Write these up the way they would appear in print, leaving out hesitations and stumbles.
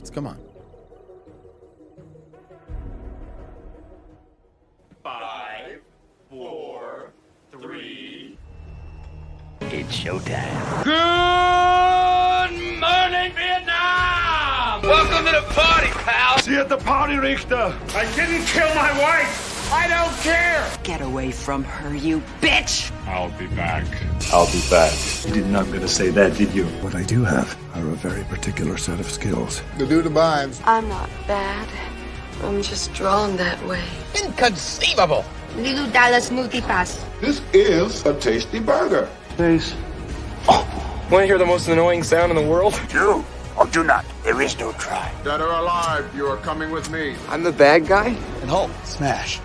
minutes. Come on. 5, 4, 3. It's showtime. Good morning, Vietnam! Welcome to the party, pal! See you at the party, Richter. I didn't kill my wife! I don't care! Get away from her, you bitch! I'll be back. I'll be back. You did not going to say that, did you? What I do have are a very particular set of skills. To do the binds. I'm not bad. I'm just drawn that way. Inconceivable! Lilu Dallas Multipass. This is a tasty burger. Face. Want to hear the most annoying sound in the world? Do or do not. There is no try. Dead or alive, you are coming with me. I'm the bad guy? And Hulk, smash.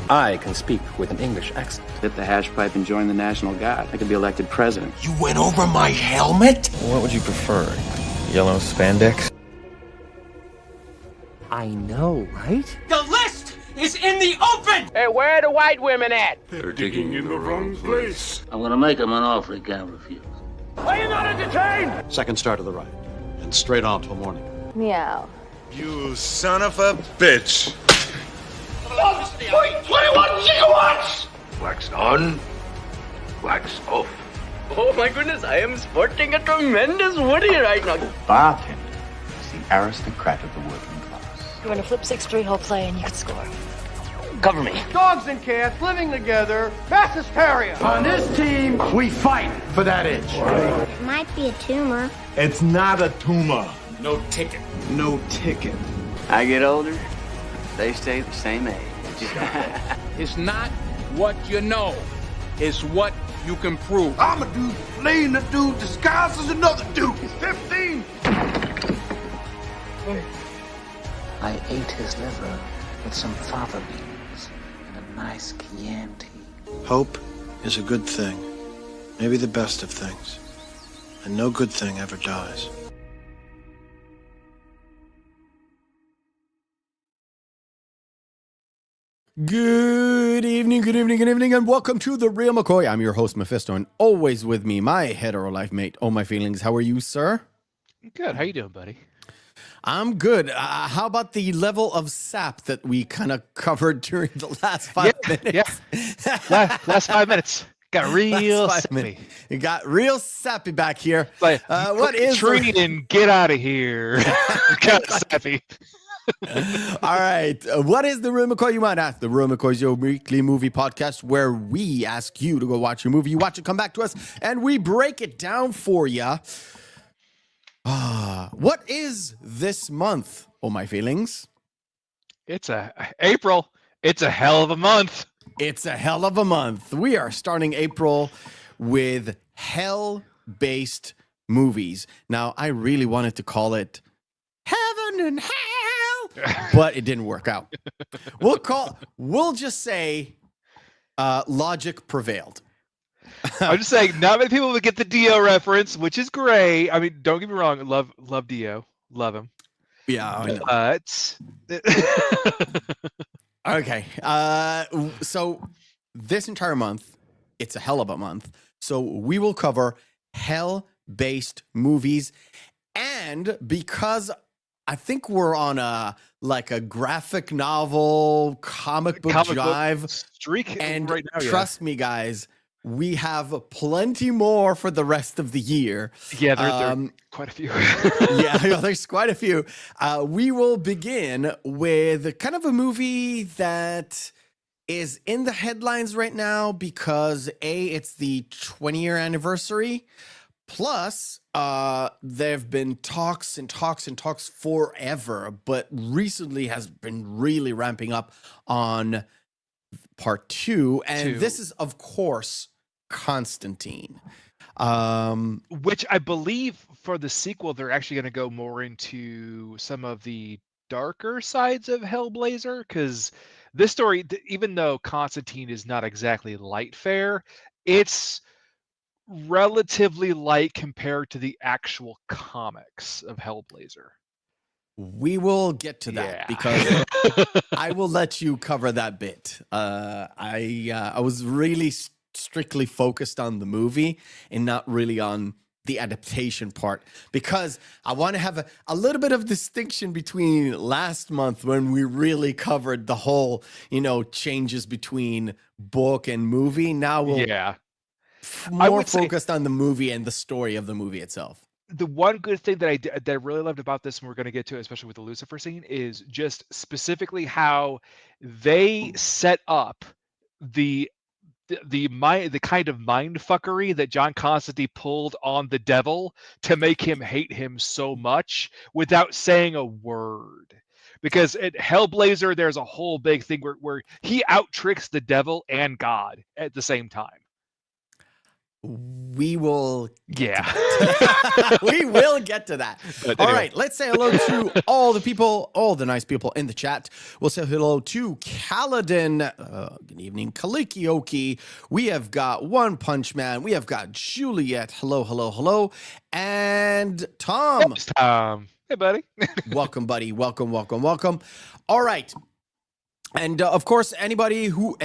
I can speak with an English accent. Hit the hash pipe and join the National Guard. I could be elected president. You went over my helmet? What would you prefer? Yellow spandex? I know, right? The list is in the open! Hey, where are the white women at? They're digging in the wrong place. I'm gonna make him an offer he can't refuse. Are you not entertained? Second start of the ride. And straight on till morning. Meow. You son of a bitch. 21 gigawatts! Wax on, wax off. Oh my goodness, I am sporting a tremendous Woody right now. Bartender is the aristocrat of the working class. You want to flip 6-3 whole play and you could score. Cover me. Dogs and cats living together, mass hysteria. On this team, we fight for that itch. It might be a tumor. It's not a tumor. No ticket. No ticket. I get older, they stay the same age. It's not what you know, it's what you can prove. I'm a dude playing a dude disguised as another dude. He's 15. I ate his liver with some fava beans and a nice Chianti. Hope is a good thing. Maybe the best of things. And no good thing ever dies. Good evening, and welcome to the Reel McCoy. I'm your host, Meffistoe, and always with me, my hetero life mate. Oh, my feelings. How are you, sir? Good. How you doing, buddy? I'm good. How about the level of sap that we kind of covered during the last 5 minutes? Yeah. Last 5 minutes. Got real sappy. It got real sappy back here. Like, what is tree and get out of here? Got sappy. All right. What is the Reel McCoy, you might ask? The Reel McCoy is your weekly movie podcast where we ask you to go watch your movie. You watch it, come back to us, and we break it down for you. What is this month? Oh, my feelings. It's April. It's a hell of a month. It's a hell of a month. We are starting April with hell-based movies. Now, I really wanted to call it Heaven and Hell, but it didn't work out. We'll just say logic prevailed. I'm just saying, not many people would get the Dio reference, which is great. I mean, don't get me wrong, love Dio, love him. Yeah, I know. Okay. So this entire month, it's a hell of a month. So we will cover hell-based movies, and because I think we're on a graphic novel, comic book drive streak, and right now, trust me, guys, we have plenty more for the rest of the year. Yeah, there are quite a few. Yeah, there's quite a few. We will begin with kind of a movie that is in the headlines right now because it's the 20-year anniversary. Plus, there have been talks forever, but recently has been really ramping up on part 2. And this is, of course, Constantine. Which I believe for the sequel, they're actually going to go more into some of the darker sides of Hellblazer, because this story, even though Constantine is not exactly light fare, it's relatively light compared to the actual comics of Hellblazer. We will get to that because I will let you cover that bit. I was really strictly focused on the movie and not really on the adaptation part, because I want to have a little bit of distinction between last month when we really covered the whole, changes between book and movie. Now we'll more focused on the movie and the story of the movie itself. The one good thing that I really loved about this, and we're going to get to, especially with the Lucifer scene, is just specifically how they set up the kind of mind fuckery that John Constantine pulled on the devil to make him hate him so much without saying a word. Because at Hellblazer, there's a whole big thing where he out tricks the devil and God at the same time. We will we will get to that. But anyway. All right, let's say hello to all the nice people in the chat. We'll say hello to Kaladin. Good evening, Kalikioki. We have got One Punch Man. We have got Juliet. Hello. And Tom. Yes, Tom. Hey, buddy. Welcome, buddy. Welcome. All right. And of course, everybody who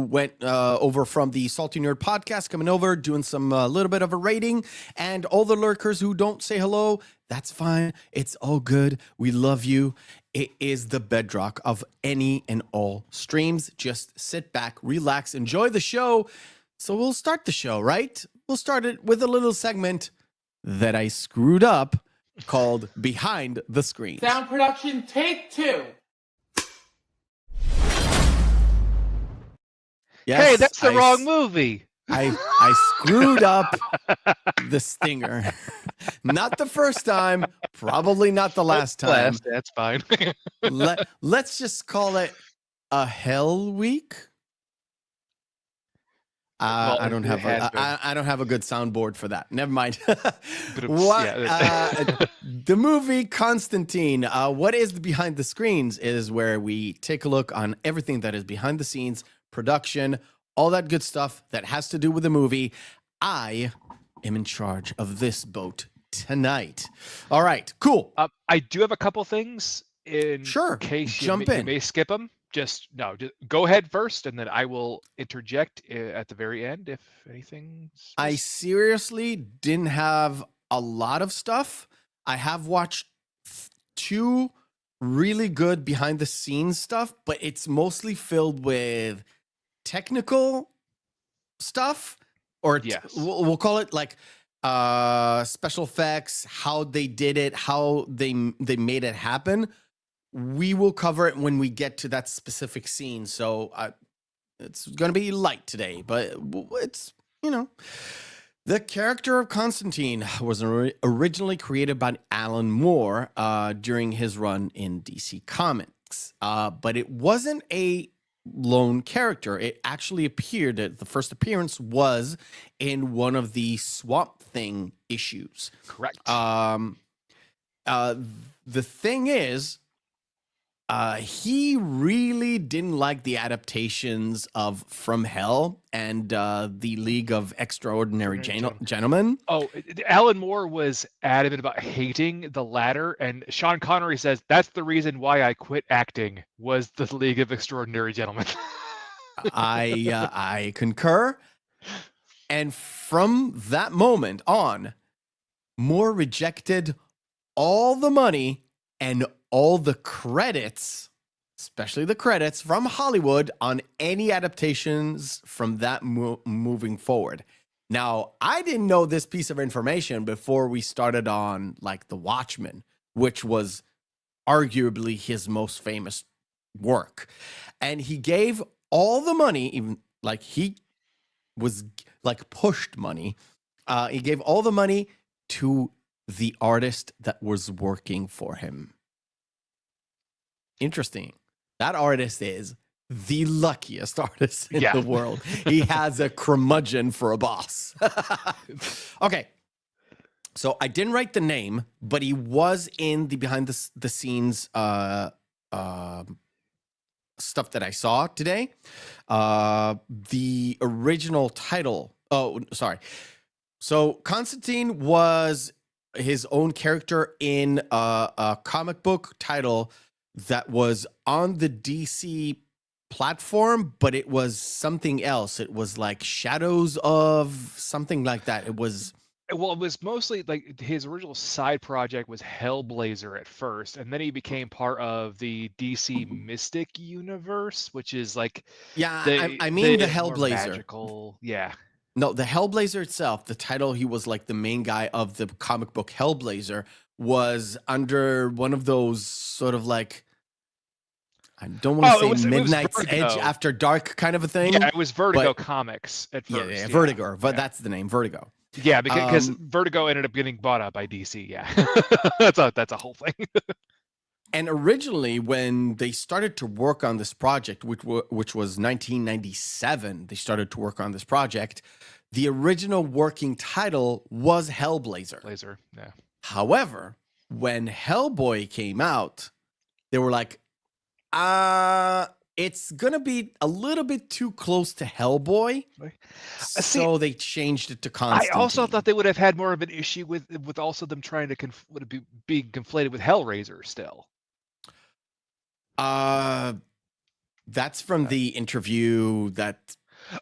went over from the Salty Nerd podcast, coming over, doing some little bit of a rating, and all the lurkers who don't say hello, that's fine. It's all good. We love you. It is the bedrock of any and all streams. Just sit back, relax, enjoy the show. So we'll start the show, right? We'll start it with a little segment that I screwed up called Behind the Screen. Sound production, take 2. Yes, hey, that's the wrong movie. I screwed up the stinger. Not the first time, probably not the last time. That's fine. Let's just call it a hell week. I don't have a good soundboard for that. Never mind. The movie Constantine. What is the behind the screens is where we take a look on everything that is behind the scenes, production, all that good stuff that has to do with the movie. I am in charge of this boat tonight. All right, cool. I do have a couple things in case you may skip them. Just go ahead first, and then I will interject at the very end if anything. I seriously didn't have a lot of stuff. I have watched 2 really good behind the scenes stuff, but it's mostly filled with technical stuff, or we'll call it like special effects, how they did it, how they made it happen. We will cover it when we get to that specific scene. So it's going to be light today, but it's, the character of Constantine was originally created by Alan Moore during his run in DC Comics. But it wasn't a lone character. It actually appeared that the first appearance was in one of the Swamp Thing issues. Correct. The thing is, he really didn't like the adaptations of From Hell and the League of Extraordinary Gentlemen. Oh, Alan Moore was adamant about hating the latter, and Sean Connery says that's the reason why I quit acting was the League of Extraordinary Gentlemen. I concur. And from that moment on, Moore rejected all the money and all the credits, especially the credits from Hollywood, on any adaptations from that moving forward. Now, I didn't know this piece of information before we started on like The Watchmen, which was arguably his most famous work. And he gave all the money, even like he was like pushed money. He gave all the money to the artist that was working for him. Interesting. That artist is the luckiest artist in the world. He has a curmudgeon for a boss. Okay. So I didn't write the name, but he was in the behind the scenes stuff that I saw today. The original title. Oh, sorry. So Constantine was his own character in a comic book title that was on the DC platform, but it was something else. It was like Shadows of something like that. It was Well, it was mostly like his original side project was Hellblazer at first, and then he became part of the DC Mystic universe, which is like Yeah, I mean the more Hellblazer. magical. Yeah. No, the Hellblazer itself, the title, he was like the main guy of the comic book Hellblazer, was under one of those sort of like, I don't want to say Midnight's Edge After Dark kind of a thing. Yeah, it was Vertigo Comics at first. Yeah, Vertigo, but that's the name, Vertigo. Yeah, because Vertigo ended up getting bought out by DC. Yeah, that's a whole thing. And originally, when they started to work on this project, which was 1997, they started to work on this project. The original working title was Hellblazer. Yeah. However, when Hellboy came out, they were like, it's gonna be a little bit too close to Hellboy, so they changed it to Constantine. I also thought they would have had more of an issue with also them trying to being conflated with Hellraiser still. That's from the interview that.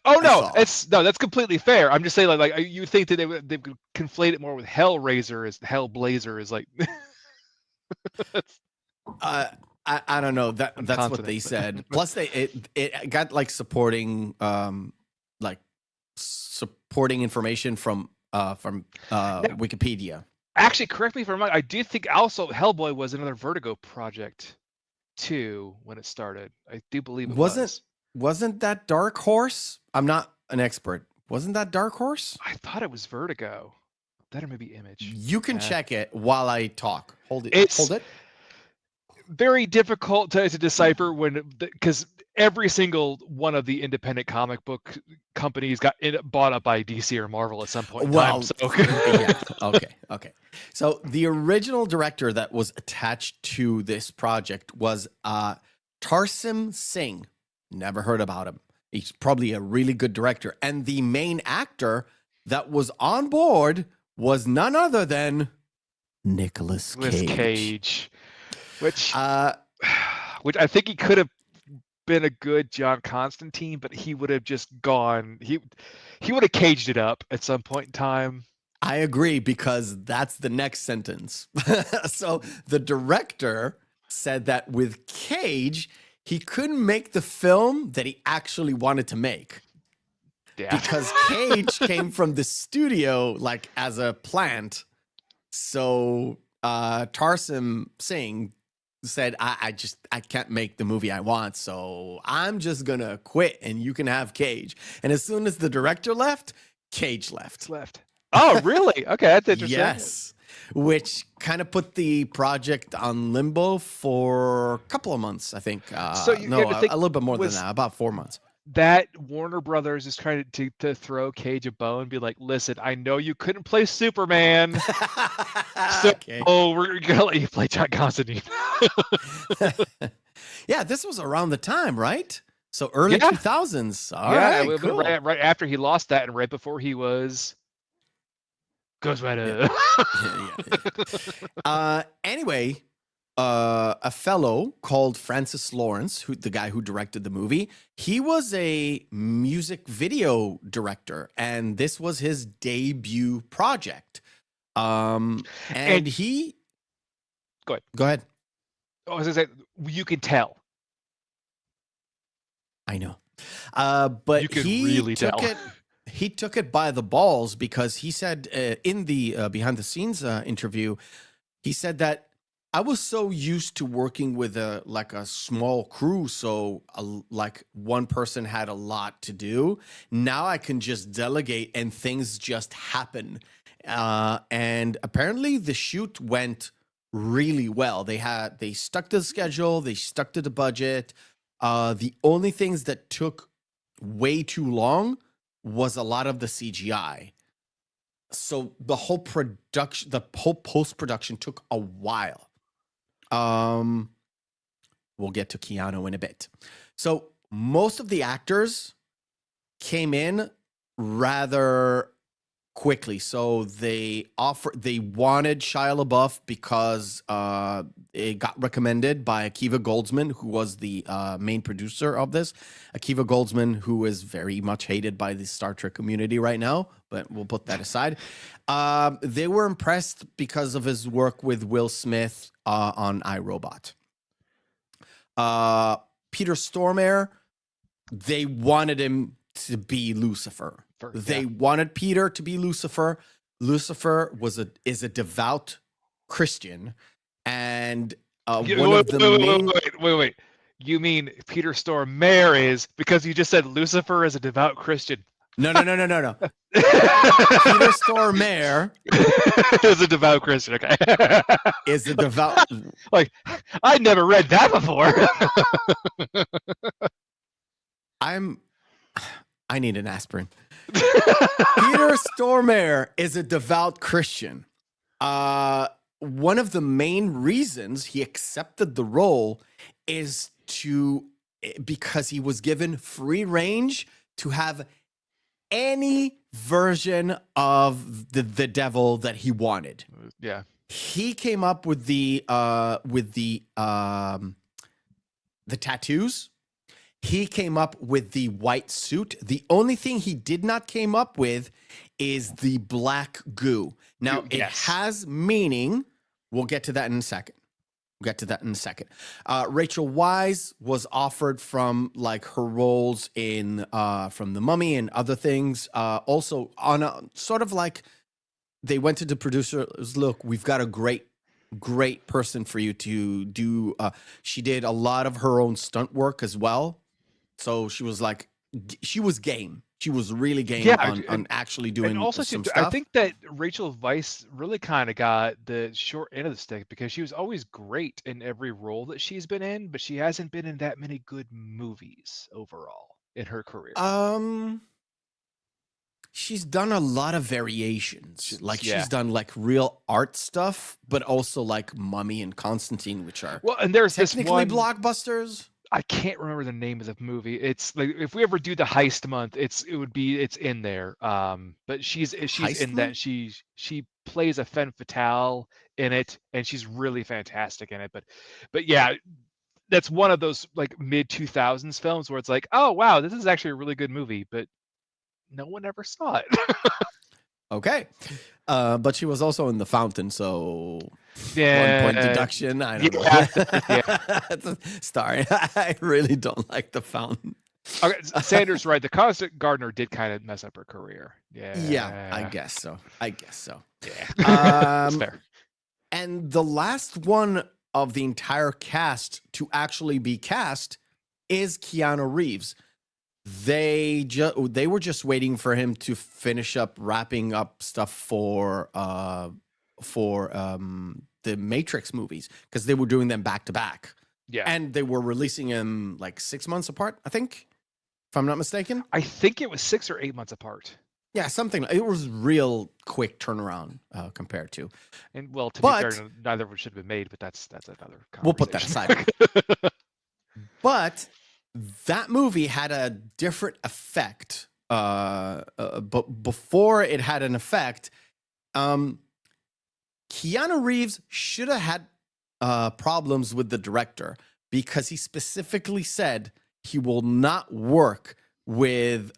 Oh no, that's completely fair. I'm just saying, like you think that they would conflate it more with Hellraiser as Hellblazer is like. I don't know. That's what they said. Plus, it got like supporting information from Wikipedia. Actually, correct me if I'm wrong. I do think also Hellboy was another Vertigo project too when it started. I do believe it was. Wasn't that Dark Horse? I'm not an expert. Wasn't that Dark Horse? I thought it was Vertigo. That or maybe Image. You can check it while I talk. Hold it. Hold it. Very difficult to decipher because every single one of the independent comic book companies got bought up by DC or Marvel at some point in time. So. Yeah. Okay. So the original director that was attached to this project was Tarsim Singh. Never heard about him. He's probably a really good director. And the main actor that was on board was none other than Nicolas Cage. Which I think he could have been a good John Constantine, but he would have just gone. He would have caged it up at some point in time. I agree, because that's the next sentence. So the director said that with Cage, he couldn't make the film that he actually wanted to make. Yeah. Because Cage came from the studio like as a plant. So Tarsim Singh said, I can't make the movie I want, so I'm just gonna quit and you can have Cage. And as soon as the director left, Cage left. Oh, really? Okay, that's interesting. Yes. Which kind of put the project on limbo for a couple of months, I think. So a little bit more than that, about 4 months. That Warner Brothers is trying to throw Cage a bone and be like, listen, I know you couldn't play Superman, so we're gonna let you play John Constantine. Yeah, this was around the time, right? So early 2000s. All right, cool. right after he lost that and right before he was Ghost Rider. Anyway, a fellow called Francis Lawrence, the guy who directed the movie, he was a music video director, and this was his debut project. And he go ahead. I was gonna say, you can tell. I know, but you can really tell. He took it by the balls, because he said in the behind the scenes interview, he said that I was so used to working with a small crew, so like one person had a lot to do. Now I can just delegate and things just happen. And apparently the shoot went really well. They stuck to the schedule, they stuck to the budget. The only things that took way too long was a lot of the CGI. So the whole post-production took a while. We'll get to Keanu in a bit. So most of the actors came in rather quickly. So they wanted Shia LaBeouf because it got recommended by Akiva Goldsman, who was the main producer of this. Akiva Goldsman, who is very much hated by the Star Trek community right now, but we'll put that aside. They were impressed because of his work with Will Smith on iRobot. Peter Stormare, they wanted him to be Lucifer. They wanted Peter to be Lucifer. Lucifer is a devout Christian, and wait. You mean Peter Stormare is, because you just said Lucifer is a devout Christian? No. Peter Stormare is a devout Christian. Okay, is a devout. Like, I'd never read that before. I need an aspirin. Peter Stormare is a devout Christian. One of the main reasons he accepted the role is because he was given free range to have any version of the devil that he wanted. Yeah. He came up with the tattoos. He came up with the white suit. The only thing he did not came up with is the black goo. Now, it has meaning. We'll get to that in a second. Rachel Weisz was offered from like her roles in from The Mummy and other things. Also on a sort of like, they went to the producers, look, we've got a great person for you to do. She did a lot of her own stunt work as well. So she was like, she was game. She was really game on actually doing some stuff. I think that Rachel Weisz really kind of got the short end of the stick because she was always great in every role that she's been in, but she hasn't been in that many good movies overall in her career. She's done a lot of variations. She's done like real art stuff, but also like Mummy and Constantine, which are and there's technically blockbusters. I can't remember the name of the movie. It's like, if we ever do the heist month, it's in there. But she's Heist in that. She plays a femme fatale in it, and she's really fantastic in it. But yeah, that's one of those like mid 2000s films where it's like, oh wow, this is actually a really good movie, but no one ever saw it. Okay. But she was also in The Fountain, so 1 point deduction. I don't know. Sorry, I really don't like The Fountain. Okay, Sanders right. The Constant Gardener did kind of mess up her career. Yeah, I guess so. Yeah, that's fair. And the last one of the entire cast to actually be cast is Keanu Reeves. They were just waiting for him to finish up wrapping up stuff for the Matrix movies, because they were doing them back to back. Yeah, and they were releasing them like 6 months apart, I think, if I'm not mistaken. I think it was 6 or 8 months apart. Yeah, something. It was real quick turnaround compared to. And well, to be fair, neither of them should have been made, but that's another conversation. We'll put that aside. But that movie had a different effect. But before it had an effect, Keanu Reeves should have had problems with the director, because he specifically said he will not work with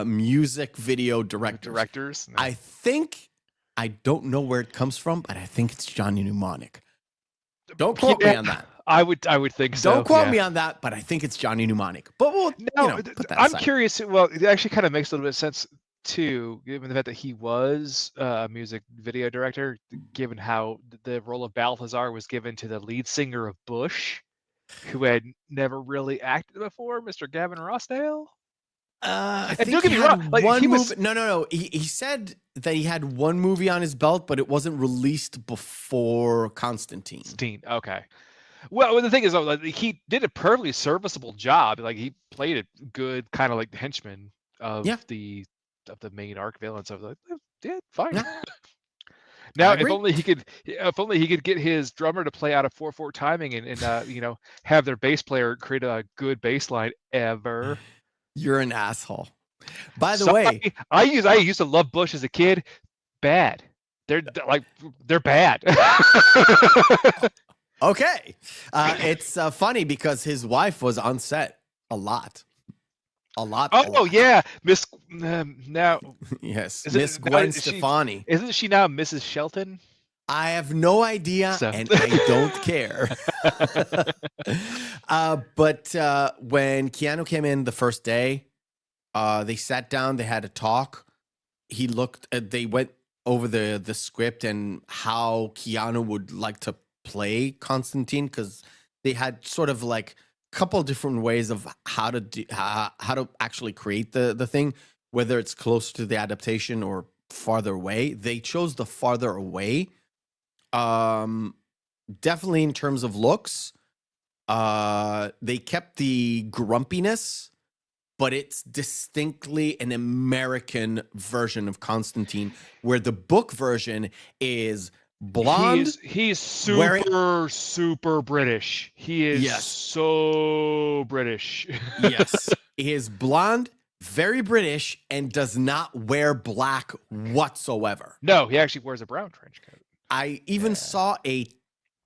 music video directors. No. I don't know where it comes from, but I think it's Johnny Mnemonic. Don't quote me on that. I would think so. Don't quote me on that, but I think it's Johnny Mnemonic. But we'll put that I'm aside. curious. Well, it actually kind of makes a little bit of sense too, given the fact that he was a music video director, given how the role of Balthazar was given to the lead singer of Bush, who had never really acted before, Mr. Gavin Rossdale. I think he had one movie. No. He said that he had one movie on his belt, but it wasn't released before Constantine. Okay. Well, the thing is, like, he did a perfectly serviceable job. Like, he played a good kind of like henchman of the main arc villain. So I was like, yeah, fine. Yeah. Now, if only he could get his drummer to play out of 4/4 timing and have their bass player create a good bass line ever. You're an asshole. By the way, I used to love Bush as a kid. bad. They're bad. Okay. It's funny because his wife was on set a lot. Oh yeah, Miss now. Yes, Miss Gwen Stefani. Isn't she now Mrs. Shelton? I have no idea, and I don't care. But when Keanu came in the first day, they sat down. They had a talk. They went over the script and how Keanu would like to play Constantine, because they had sort of like a couple of different ways of how to actually create the thing, whether it's close to the adaptation or farther away. They chose the farther away. Definitely in terms of looks. They kept the grumpiness, but it's distinctly an American version of Constantine, where the book version is blonde. He's super British. He is so British. Yes. He is blonde, very British, and does not wear black whatsoever. No, he actually wears a brown trench coat. I even saw they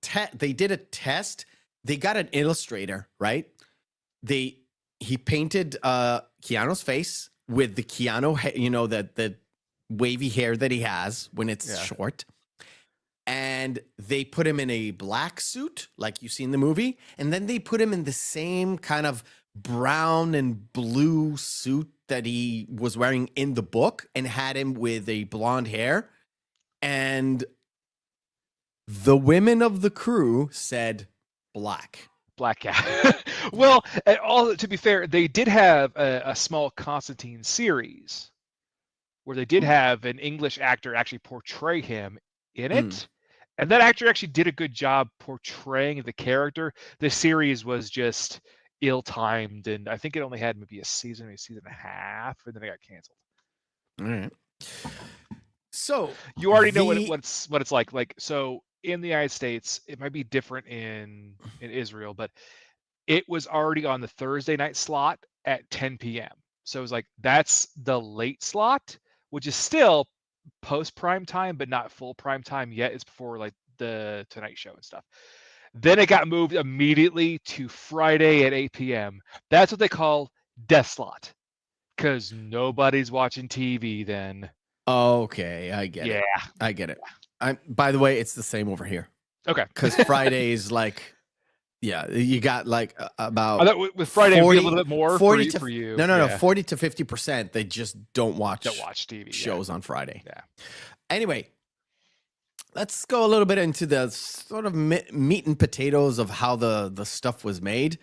did a test. They got an illustrator, right? He painted Keanu's face with the Keanu, the wavy hair that he has when it's short. And they put him in a black suit, like you see in the movie. And then they put him in the same kind of brown and blue suit that he was wearing in the book, and had him with a blonde hair. And the women of the crew said black. Black cat. Well, to be fair, they did have a small Constantine series where they did have an English actor actually portray him in it. And that actor actually did a good job portraying the character. The series was just ill-timed, and I think it only had maybe a season and a half, and then it got canceled. All right. So you already know what it's like. Like, so in the United States, it might be different in Israel, but it was already on the Thursday night slot at 10 p.m. So it was like, that's the late slot, which is still post prime time, but not full prime time yet. It's before like the Tonight Show and stuff. Then it got moved immediately to Friday at 8 p.m. That's what they call death slot, because nobody's watching TV then. Okay, I get it. Yeah, I get it. By the way, it's the same over here. Okay. Because Friday's like, you got like about. I thought with Friday 40, a little bit more 40 for you. No, 40 to 50%. They just don't watch TV shows on Friday. Yeah. Anyway, let's go a little bit into the sort of meat and potatoes of how the stuff was made.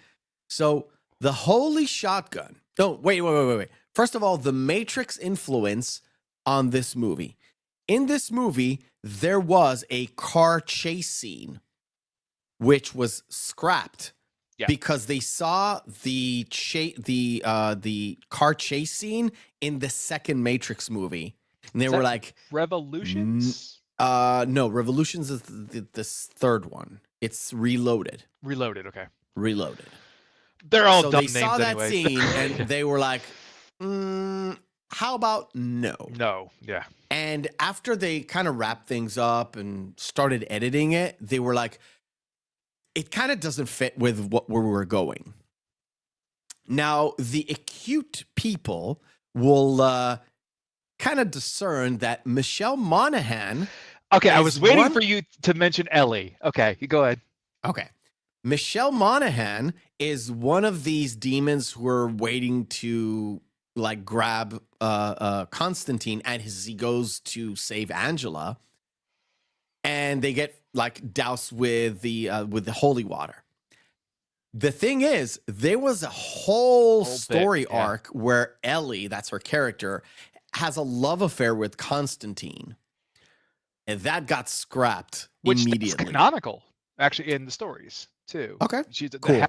So the Holy Shotgun. Oh, wait. First of all, the Matrix influence on this movie. In this movie, there was a car chase scene, which was scrapped because they saw the car chase scene in the second Matrix movie, and they were like, Revolutions. No, Revolutions is this third one. It's Reloaded. Okay. Reloaded. They're all so dumb they names saw that anyways. scene and they were like, how about no? No, yeah. And after they kind of wrapped things up and started editing it, they were like, it kind of doesn't fit with where we're going. Now, the acute people will kind of discern that Michelle Monaghan. Okay, I was waiting for you to mention Ellie. Okay, you go ahead. Okay. Michelle Monaghan is one of these demons who are waiting to like grab Constantine as he goes to save Angela, and they get like doused with the holy water. The thing is, there was a whole story arc where Ellie, that's her character, has a love affair with Constantine, and that got scrapped immediately. Which is canonical, actually, in the stories too. Okay, she's cool.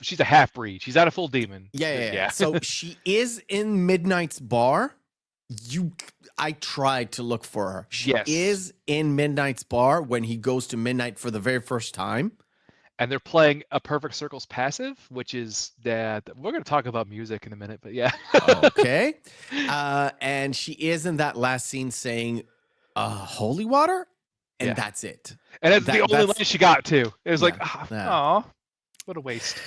She's a half breed. She's not a full demon. Yeah. So she is in Midnight's bar. I tried to look for her. She is in Midnight's bar when he goes to Midnight for the very first time. And they're playing a Perfect Circle's passive, which is that we're going to talk about music in a minute, but yeah. Okay. And she is in that last scene saying, holy water? And that's it. And that's the only line she got too. It was like, oh, what a waste.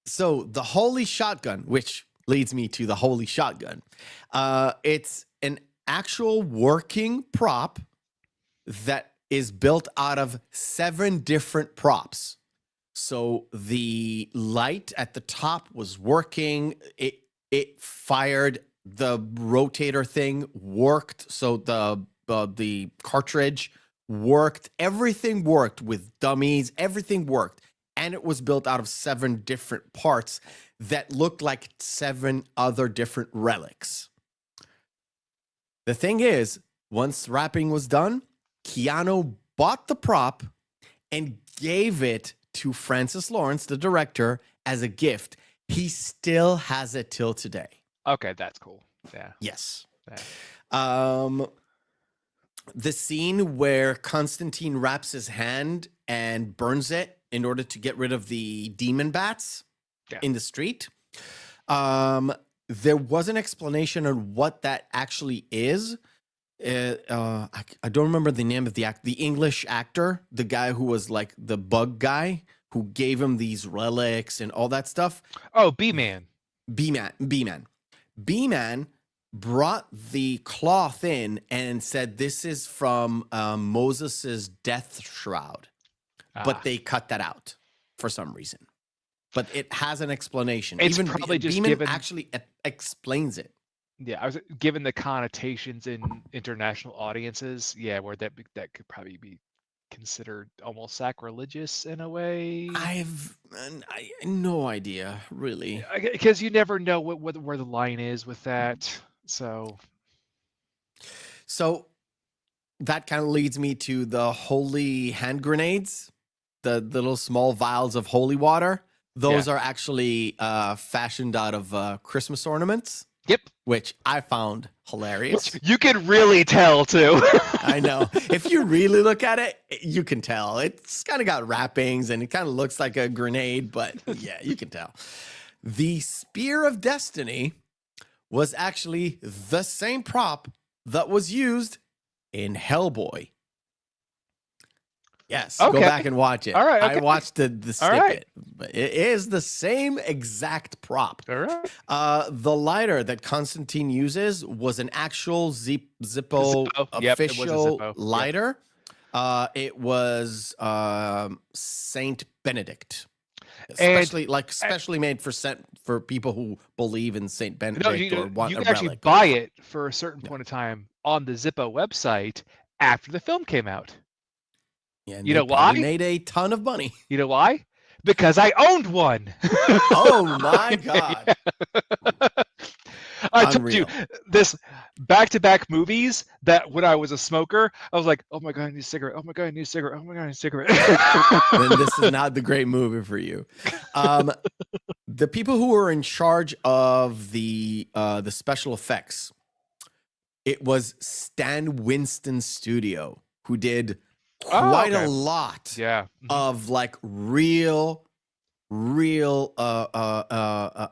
So the holy shotgun, which leads me to the holy shotgun. It's an actual working prop that is built out of 7 different props. So the light at the top was working. It fired. The rotator thing worked. So the cartridge worked. Everything worked with dummies. Everything worked. And it was built out of 7 different parts that looked like 7 other different relics. The thing is, once wrapping was done, Keanu bought the prop and gave it to Francis Lawrence, the director, as a gift. He still has it till today. Okay, that's cool. Yeah. Yes. Yeah. The scene where Constantine wraps his hand and burns it in order to get rid of the demon bats in the street. There was an explanation on what that actually is. I don't remember the name of the English actor, the guy who was like the bug guy who gave him these relics and all that stuff. Oh, B-Man brought the cloth in and said, this is from Moses's death shroud. But they cut that out for some reason. But it has an explanation. It's even probably just Beeman given... actually explains it. Yeah, I was given the connotations in international audiences. Yeah, where that could probably be considered almost sacrilegious in a way. I have no idea, really, because you never know where the line is with that. So that kind of leads me to the holy hand grenades, the little small vials of holy water. Those are actually fashioned out of Christmas ornaments. Yep. Which I found hilarious. You can really tell, too. I know. If you really look at it, you can tell. It's kind of got wrappings and it kind of looks like a grenade, but yeah, you can tell. The Spear of Destiny was actually the same prop that was used in Hellboy. Yes, okay. Go back and watch it. All right, okay. I watched the snippet, but it is the same exact prop. All right. The lighter that Constantine uses was an actual Zippo official lighter. It was Saint Benedict, especially made for people who believe in Saint Benedict or want you a can actually relic. buy it for a certain point of time on the Zippo website after the film came out. Yeah, you know why? Made a ton of money. You know why? Because I owned one. Oh my god! I told you this back-to-back movies that when I was a smoker, I was like, "Oh my god, I need a cigarette! Oh my god, I need a cigarette! Oh my god, I need a cigarette!" Then this is not the great movie for you. The people who were in charge of the special effects, it was Stan Winston's studio who did quite a lot of like real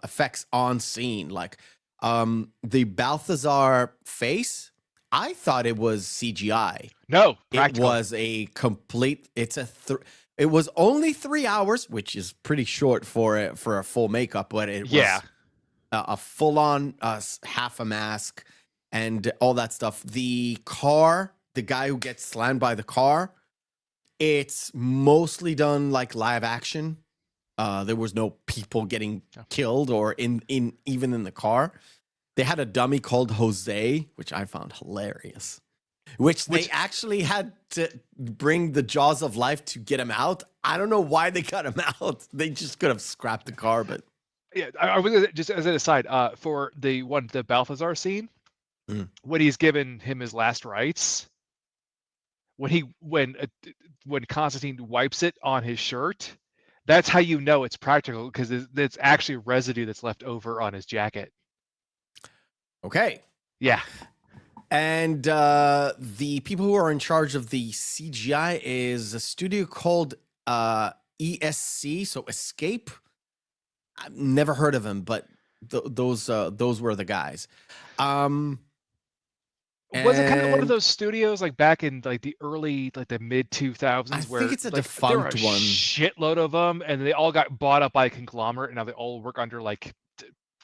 effects on scene. Like the Balthazar face, I thought it was CGI. No, it was a complete. It was only 3 hours, which is pretty short for a full makeup, but it was a full on half a mask and all that stuff. The car, the guy who gets slammed by the car, it's mostly done like live action. There was no people getting killed or even in the car. They had a dummy called Jose, which I found hilarious. Which they actually had to bring the jaws of life to get him out. I don't know why they cut him out. They just could have scrapped the car, but yeah. I was just as an aside for the Balthazar scene when he's given him his last rites. When Constantine wipes it on his shirt, that's how you know it's practical because it's actually residue that's left over on his jacket. Okay. Yeah. And the people who are in charge of the CGI is a studio called ESC, so Escape. I've never heard of him, but those were the guys. Was it kind of one of And those studios like back in like the early, like the mid 2000s, I where think it's a like there were a defunct one. shitload of them, and they all got bought up by a conglomerate, and now they all work under like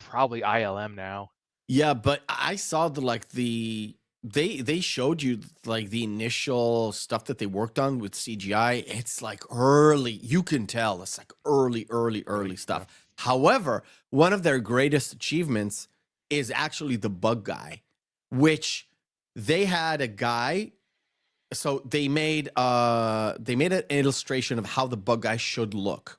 probably ILM now. Yeah, but I saw they showed you like the initial stuff that they worked on with CGI. It's like early, you can tell it's like early stuff. However, one of their greatest achievements is actually the bug guy, which they had a guy. So they made an illustration of how the bug guy should look.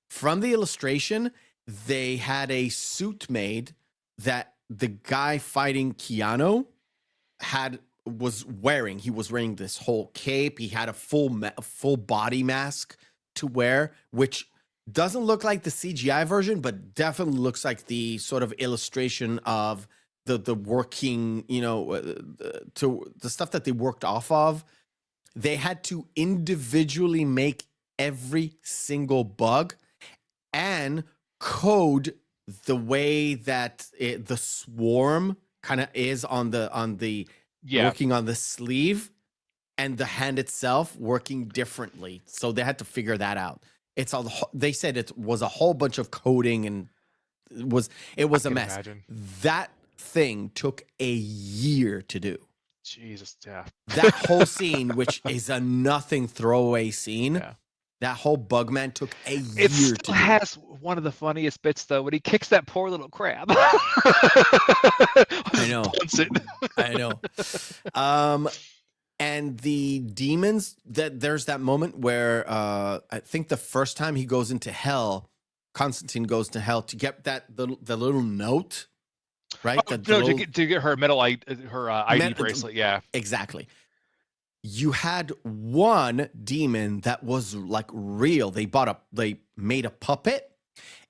From the illustration, they had a suit made that the guy fighting Keanu was wearing. He was wearing this whole cape. He had a full body mask to wear, which doesn't look like the CGI version, but definitely looks like the sort of illustration of the working, to the stuff that they worked off of. They had to individually make every single bug and code the way that the swarm kind of is on the working on the sleeve, and the hand itself working differently. So they had to figure that out. They said it was a whole bunch of coding, and it was a mess. Imagine. That thing took a year to do. Jesus, yeah. That whole scene, which is a nothing throwaway scene, that whole Bugman took a year It to still do. has one of the funniest bits though when he kicks that poor little crab. I know. Punts it. I know. And the demons, there's that moment where I think the first time he goes into hell, Constantine goes to hell to get the little note, right? Oh, to get her her ID bracelet. Yeah, exactly. You had one demon that was like real. They made a puppet,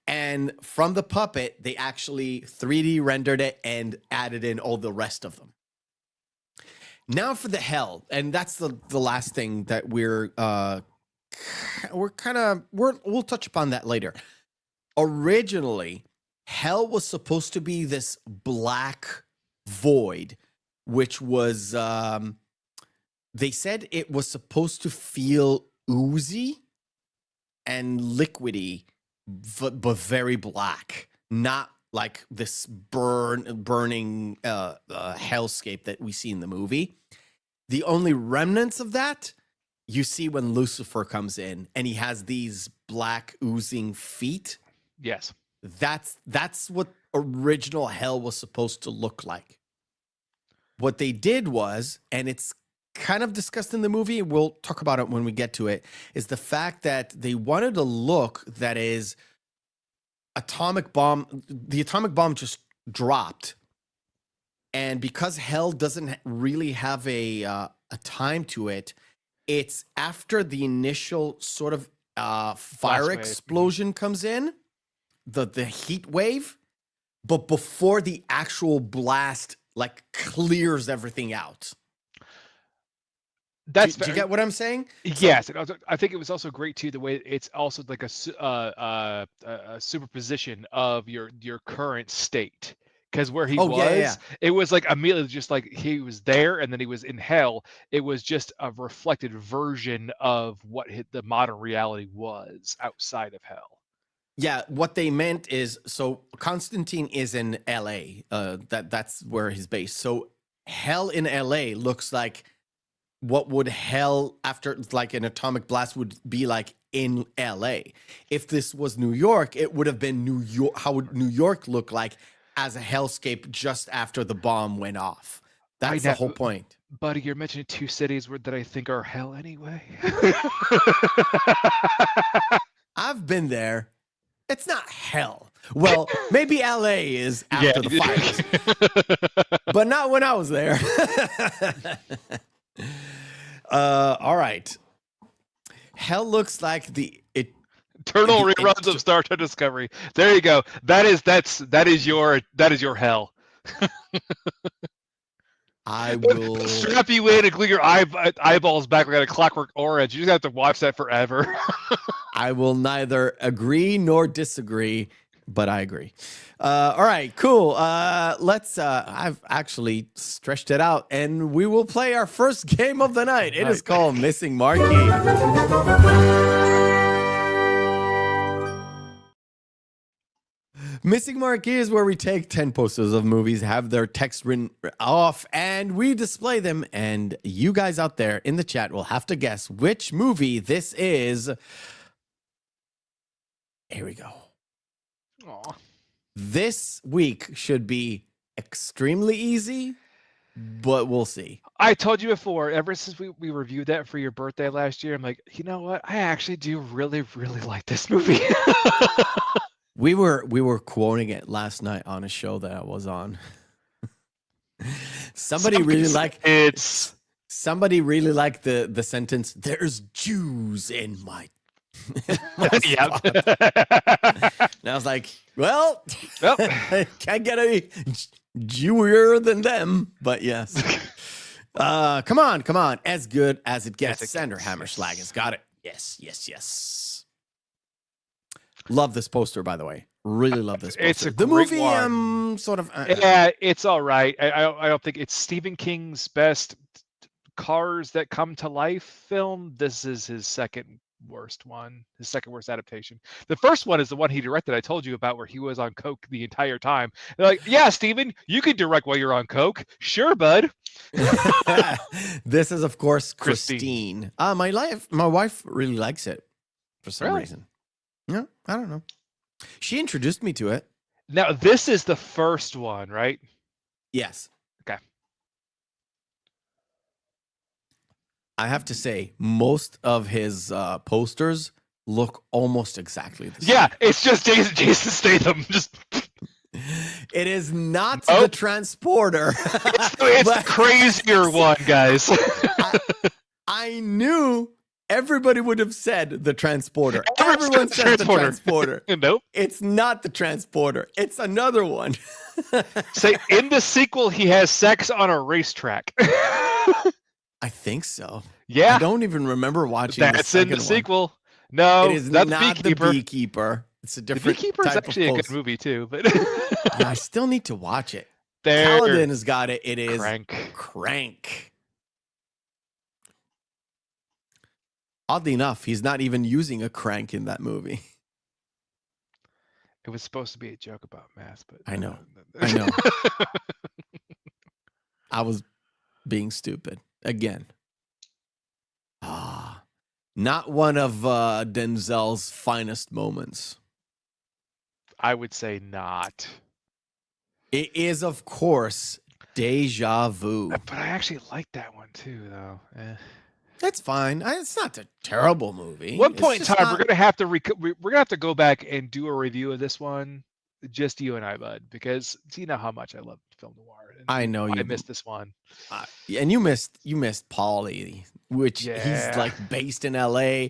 and from the puppet, they actually 3D rendered it and added in all the rest of them. Now for the hell, and that's the last thing that we'll touch upon that later. Originally, hell was supposed to be this black void, which was they said it was supposed to feel oozy and liquidy, but very black, not like this burning hellscape that we see in the movie. The only remnants of that you see when Lucifer comes in and he has these black oozing feet. Yes. That's what original hell was supposed to look like. What they did was, and it's kind of discussed in the movie, we'll talk about it when we get to it, is the fact that they wanted a look that is atomic bomb. The atomic bomb just dropped, and because hell doesn't really have a time to it, it's after the initial sort of fire explosion comes in, the heat wave, but before the actual blast like clears everything out. Do you get what I'm saying? Yes, I think it was also great too the way it's also like a superposition of your current state, because where he it was like immediately just like he was there and then he was in hell. It was just a reflected version of what the modern reality was outside of hell. Yeah, what they meant is, so Constantine is in LA. That's where he's based. So hell in LA looks like what would hell after like an atomic blast would be like in LA. If this was New York, it would have been New York. How would New York look like as a hellscape just after the bomb went off? That's the whole point. Buddy, you're mentioning two cities that I think are hell anyway. I've been there. It's not hell. Well, maybe LA is after the fires, but not when I was there. All right. Hell looks like the eternal reruns of Star Trek Discovery. There you go. That is your hell. I will strap you in and glue your eyeballs back like a Clockwork Orange. You just have to watch that forever. I will neither agree nor disagree, but I agree. All right, cool. Let's. I've actually stretched it out, and we will play our first game of the night. It is called Missing Marquee. Missing Marquee is where we take 10 posters of movies, have their text written off, and we display them. And you guys out there in the chat will have to guess which movie this is. Here we go. Aww. This week should be extremely easy, but we'll see. I told you before, ever since we reviewed that for your birthday last year, I'm like, you know what? I actually do really, really like this movie. We were quoting it last night on a show that I was on. Somebody really liked the sentence, "There's Jews in my yeah." And I was like, well, can't get any Jewier than them, but yes. Come on. As good as it gets. Sander Hammerschlag has got it. Yes. Love this poster, by the way. Really love this poster. It's a the great movie. one. Sort of. Yeah, it's all right. I don't think it's Stephen King's best Cars That Come to Life film. This is his second worst one. His second worst adaptation. The first one is the one he directed. I told you about, where he was on coke the entire time. They're like, yeah, Stephen, you can direct while you're on coke. Sure, bud. This is, of course, Christine. My wife really likes it for some reason. Yeah, I don't know. She introduced me to it. Now, this is the first one, right? Yes. Okay. I have to say, most of his posters look almost exactly the same. Yeah, it's just Jason Statham. Just. It is not the transporter. It's the crazier one, guys. I knew everybody would have said the transporter. Everyone says the transporter. Nope. It's not the transporter. It's another one. Say, in the sequel, he has sex on a racetrack. I think so. Yeah. I don't even remember watching That's in the sequel. No, it is that's not Beekeeper. The Beekeeper. It's a different The Beekeeper is type actually of a good movie, too. But yeah, I still need to watch it. There. Paladin has got it. It is Crank. Oddly enough, he's not even using a crank in that movie. It was supposed to be a joke about math, but I know. I was being stupid again. Not one of Denzel's finest moments. I would say not. It is, of course, Deja Vu. But I actually like that one too, though. That's fine. It's not a terrible movie. One point in time, we're gonna have to go back and do a review of this one, just you and I, bud, because you know how much I love film noir. And I know I missed this one. And you missed Paulie, which he's like based in LA.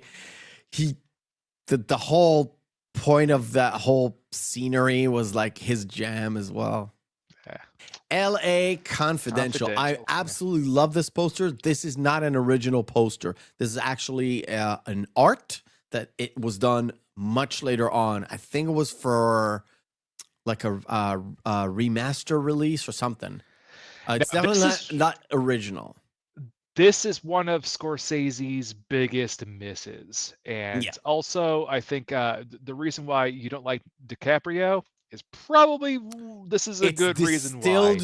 The whole point of that whole scenery was like his jam as well. LA Confidential. I absolutely love this poster. This is not an original poster. This is actually an art that it was done much later on. I think it was for like a remaster release or something. It's definitely not original. This is one of Scorsese's biggest misses. And also, I think the reason why you don't like DiCaprio is probably this is a good reason why.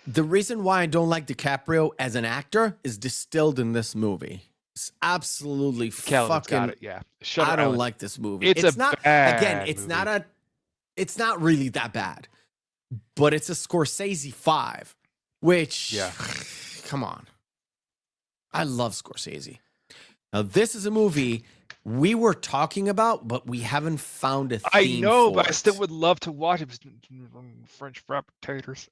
The reason why I don't like DiCaprio as an actor is distilled in this movie. It's absolutely Calvin's fucking. got it, yeah. I don't like this movie. It's not bad again. It's movie. not It's not really that bad, but it's a Scorsese 5, which come on. I love Scorsese. Now this is a movie we were talking about, but we haven't found a theme. I know, for but it. I still would love to watch it. French fried potatoes.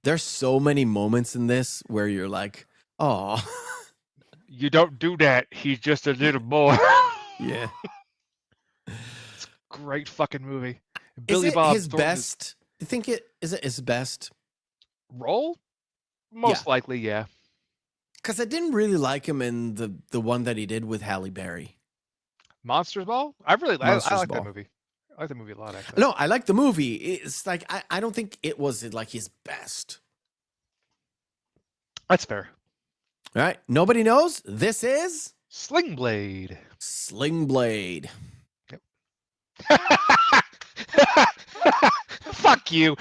There's so many moments in this where you're like, oh. You don't do that. He's just a little boy. Yeah. It's a great fucking movie. Is it Bob his Thornton best? You think it is his best role? Most likely, yeah. Because I didn't really like him in the one that he did with Halle Berry. Monsters Ball? I like that movie. I like the movie a lot, actually. No, I like the movie. It's like I don't think it was like his best. That's fair. All right. Nobody knows. This is Sling Blade. Sling Blade. Yep. Fuck you.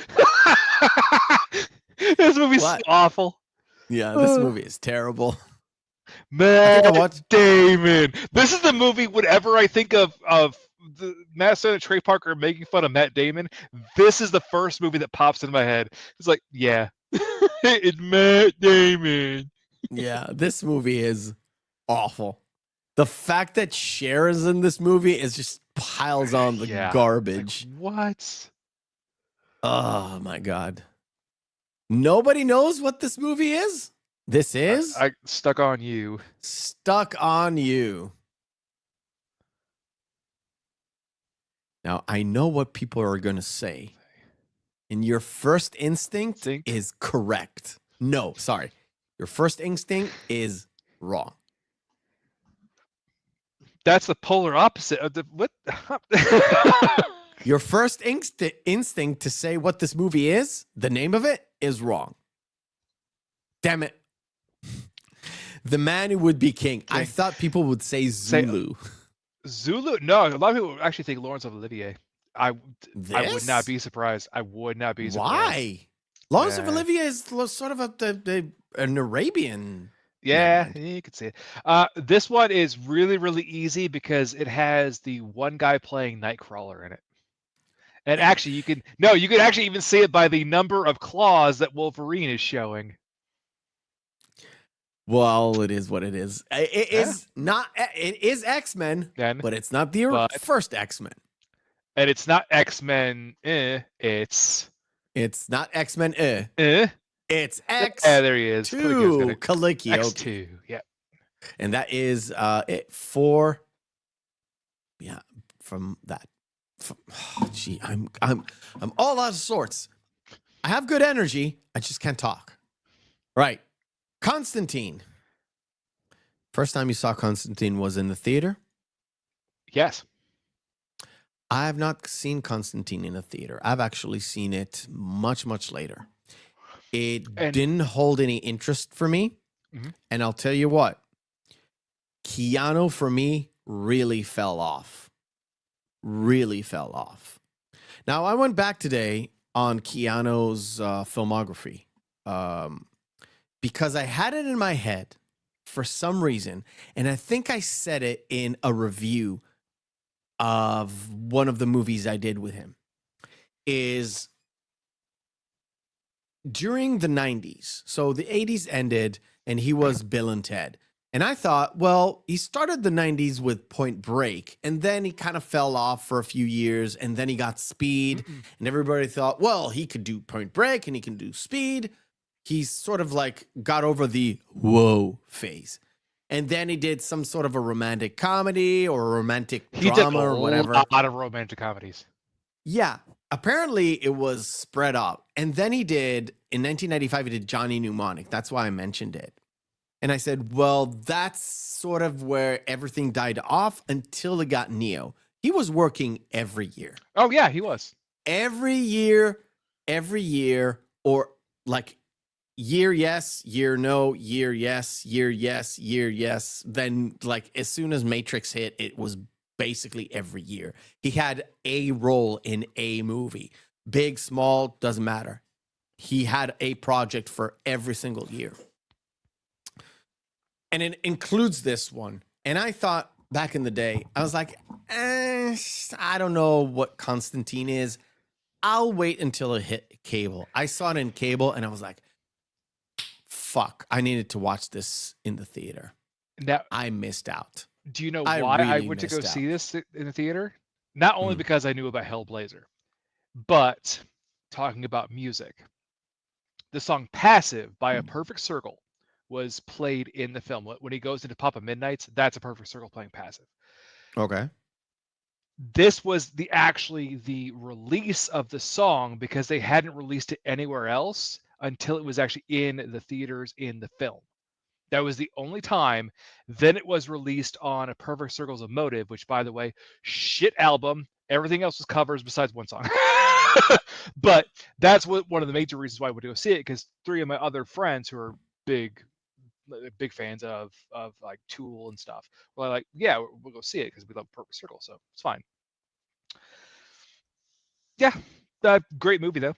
This movie's so awful. Yeah, this movie is terrible. Matt Damon. This is the movie. Whenever I think of the Matt Stone and Trey Parker making fun of Matt Damon, this is the first movie that pops in my head. It's like, yeah, it's Matt Damon. Yeah, this movie is awful. The fact that Cher is in this movie is just piles on the garbage. Like, what? Oh my god. Nobody knows what this movie is? This is I Stuck on You. Stuck on You. Now, I know what people are going to say. And your first instinct is correct. No, sorry. Your first instinct is wrong. That's the polar opposite of the what? Your first instinct to say what this movie is, the name of it, is wrong. Damn it. The Man Who Would Be King. I thought people would say Zulu. Zulu? No, a lot of people actually think Lawrence of Olivier. I would not be surprised. I would not be surprised. Why? Lawrence of Olivier is sort of an Arabian. Yeah, you could see it. This one is really, really easy because it has the one guy playing Nightcrawler in it. And actually, you can actually even see it by the number of claws that Wolverine is showing. Well, it is what it is. It is X-Men, but it's not the first X-Men. And it's not X-Men. It's not X-Men. It's X. There he is. Calicchio. X2. Yeah. And that is it for. Yeah, from that. I'm all out of sorts. I have good energy. I just can't talk. Right. Constantine. First time you saw Constantine was in the theater? Yes. I have not seen Constantine in a theater. I've actually seen it much, much later. It didn't hold any interest for me. Mm-hmm. And I'll tell you what. Keanu, for me, really fell off. Really fell off. Now, I went back today on Keanu's filmography. Because I had it in my head for some reason, and I think I said it in a review of one of the movies I did with him, is during the 90s. So the 80s ended, and he was Bill and Ted. And I thought, well, he started the 90s with Point Break, and then he kind of fell off for a few years, and then he got Speed, and everybody thought, well, he could do Point Break, and he can do Speed. He's sort of like got over the whoa phase. And then he did some sort of a romantic comedy or a romantic drama or whatever. He did a lot of romantic comedies. Yeah. Apparently it was spread out. And then he did, in 1995, he did Johnny Mnemonic. That's why I mentioned it. And I said, well, that's sort of where everything died off until he got Neo. He was working every year. Oh, yeah, he was. Every year, or like, year yes, year no, year yes, year yes, year yes. Then like as soon as Matrix hit, it was basically every year. He had a role in a movie. Big, small, doesn't matter. He had a project for every single year. And it includes this one. And I thought back in the day, I was like, I don't know what Constantine is. I'll wait until it hit cable. I saw it in cable and I was like, fuck, I needed to watch this in the theater. Now, I missed out. Do you know why I went to go see this in the theater? Not only because I knew about Hellblazer, but talking about music. The song Passive by A Perfect Circle was played in the film. When he goes into Papa Midnight's, that's A Perfect Circle playing Passive. Okay. this was the release of the song because they hadn't released it anywhere else until it was actually in the theaters in the film. That was the only time. Then it was released on A Perfect Circles of Motive, which, by the way, shit album. Everything else was covers besides one song. But that's one of the major reasons why I would go see it, because 3 of my other friends who are big fans of like Tool and stuff were like, yeah, we'll go see it because we love Perfect Circle, so it's fine. Yeah, great movie though.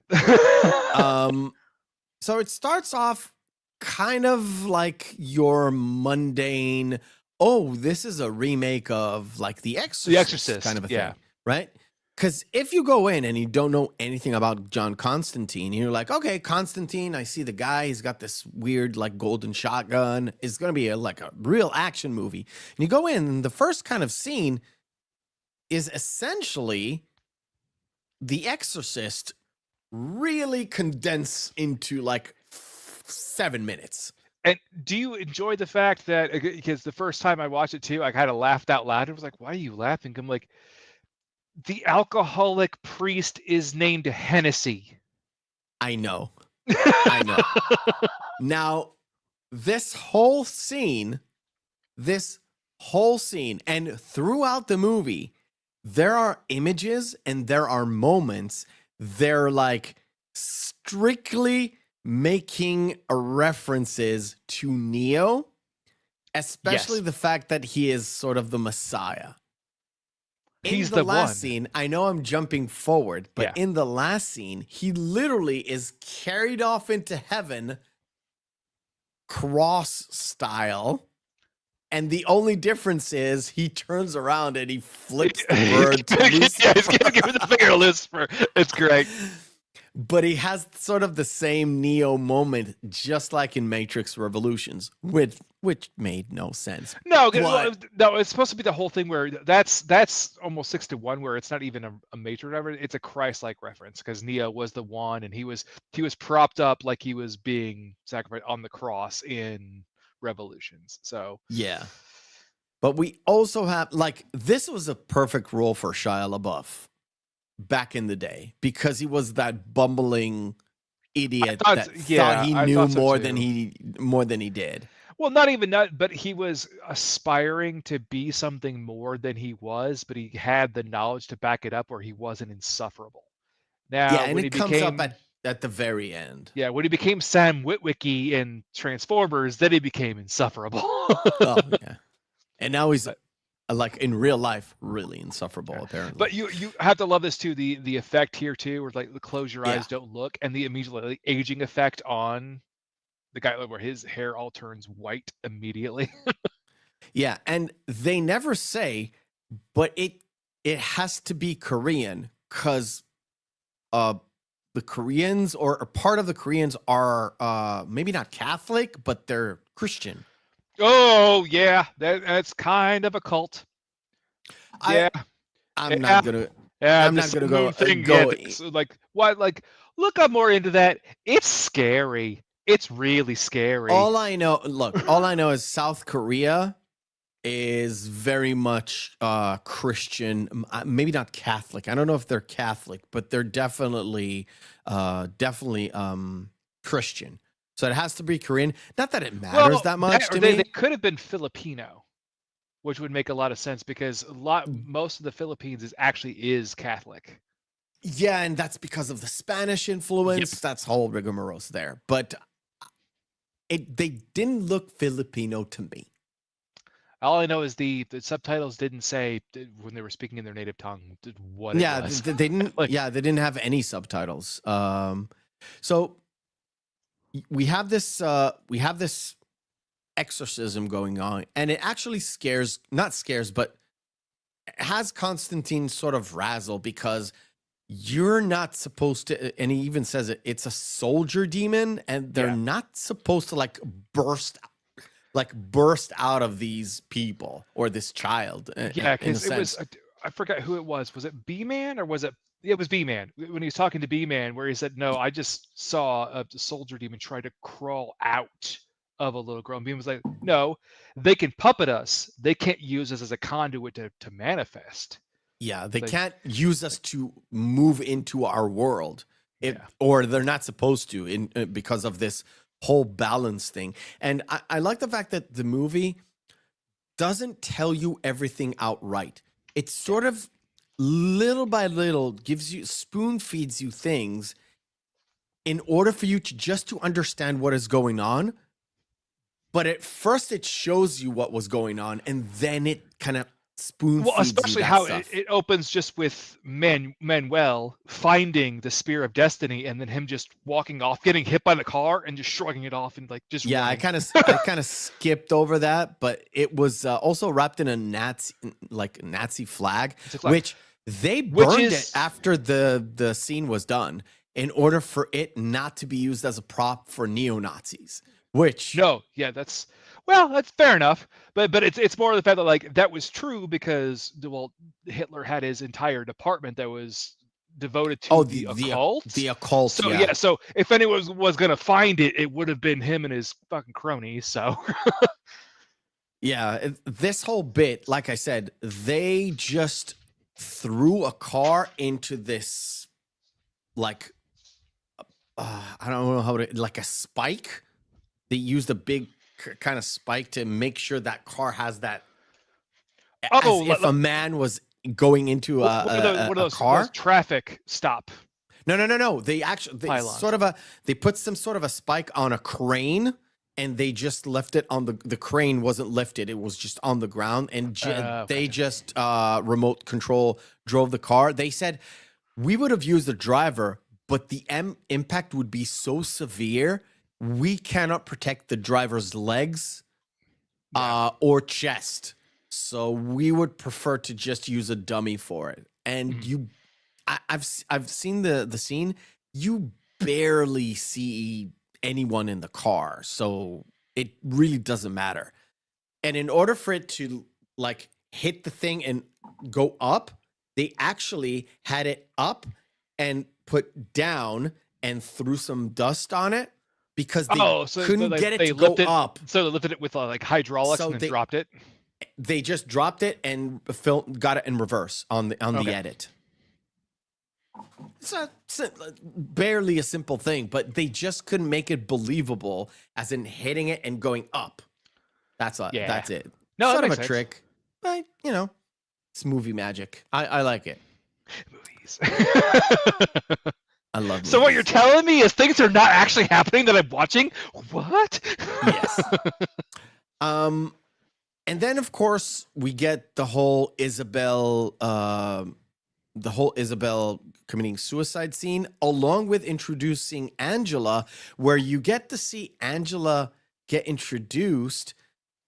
So it starts off kind of like your mundane, oh, this is a remake of like The Exorcist kind of a thing, right? Because if you go in and you don't know anything about John Constantine, you're like, okay, Constantine, I see the guy, he's got this weird like golden shotgun. It's going to be like a real action movie. And you go in, and the first kind of scene is essentially The Exorcist really condensed into like 7 minutes. And do you enjoy the fact that, because the first time I watched it too, I kind of laughed out loud. It was like, why are you laughing? I'm like, the alcoholic priest is named Hennessy. I know. I know. Now, this whole scene, and throughout the movie, there are images and there are moments. They're like strictly making references to Neo, especially the fact that he is sort of the Messiah. He's in the last one. scene, I know I'm jumping forward, but in the last scene, he literally is carried off into heaven, cross style. And the only difference is he turns around and he flips the bird to Lucifer. Yeah, he's going to give it the finger to Lucifer. It's great. But he has sort of the same Neo moment, just like in Matrix Revolutions, which made no sense. No, it's supposed to be the whole thing where that's almost 6 to 1, where it's not even a Matrix reference. It's a Christ-like reference, because Neo was the one, and he was propped up like he was being sacrificed on the cross in Revolutions. So yeah, but we also have, like, this was a perfect role for Shia LaBeouf back in the day, because he was that bumbling idiot that thought he knew more than he did. Well, not even that, but he was aspiring to be something more than he was, but he had the knowledge to back it up, where he wasn't insufferable. Now, yeah, and it comes up at the very end. Yeah, when he became Sam Witwicky in Transformers, then he became insufferable. Oh, yeah. And now he's like in real life really insufferable, apparently. But you have to love this too, the effect here too, where like the close your eyes, don't look, and the immediately aging effect on the guy where his hair all turns white immediately. Yeah, and they never say, but it has to be Korean, because the Koreans, or a part of the Koreans, are maybe not Catholic, but they're Christian. Oh yeah, that's kind of a cult. Yeah, I'm not gonna go. So like, what? Like, look up more into that. It's scary. It's really scary. All I know is South Korea is very much Christian, maybe not Catholic. I don't know if they're Catholic, but they're definitely Christian. So it has to be Korean. Not that it matters that much to me. They could have been Filipino, which would make a lot of sense, because most of the Philippines is Catholic. Yeah, and that's because of the Spanish influence. Yep. That's whole rigmarole there. But they didn't look Filipino to me. All I know is the subtitles didn't say, when they were speaking in their native tongue, what it was. They didn't. They didn't have any subtitles. So we have this exorcism going on, and it actually but has Constantine sort of razzled, because you're not supposed to, and he even says it's a soldier demon, and they're not supposed to like burst out of these people or this child. Yeah, because it was, I forgot who it was. Was it B-Man, or was it? It was B-Man, when he was talking to B-Man, where he said, no, I just saw a soldier demon try to crawl out of a little girl. And B-Man was like, no, they can puppet us. They can't use us as a conduit to manifest. Yeah, they Like- can't use us to move into our world, or they're not supposed to, because of this whole balance thing. And I like the fact that the movie doesn't tell you everything outright. It's sort of little by little spoon feeds you things in order for you to understand what is going on. But at first it shows you what was going on, and then it kind of spoon feeds especially you that how stuff. it opens just with Manuel finding the Spear of Destiny, and then him just walking off, getting hit by the car, and just shrugging it off, and like just Yeah, running. I kind of skipped over that, but it was also wrapped in a Nazi flag, which they burned it after the scene was done in order for it not to be used as a prop for neo-Nazis. Which that's fair enough, but it's more the fact that like that was true because Hitler had his entire department that was devoted to the occult. The occult. So so if anyone was gonna find it, it would have been him and his fucking cronies. So yeah, this whole bit, like I said, they just threw a car into this I don't know how to, like a spike. They used a big kind of spike to make sure that car has that. If a man was going into a car, those traffic stop. No. They put some sort of a spike on a crane, and they just left it on the crane wasn't lifted. It was just on the ground, and they just remote control drove the car. They said we would have used the driver, but the impact would be so severe. We cannot protect the driver's legs or chest. So we would prefer to just use a dummy for it. And I've seen the scene. You barely see anyone in the car. So it really doesn't matter. And in order for it to like hit the thing and go up, they actually had it up and put down and threw some dust on it. Because they couldn't get it to go up. So they lifted it with like hydraulics and then dropped it? They just dropped it and got it in reverse on the edit. It's barely a simple thing, but they just couldn't make it believable as in hitting it and going up. That's it. No, sort of a trick, but it's movie magic. I like it. Movies. I love movies. So what you're telling me is things are not actually happening that I'm watching? What? Yes. And then of course we get the whole Isabel committing suicide scene, along with introducing Angela, where you get to see Angela get introduced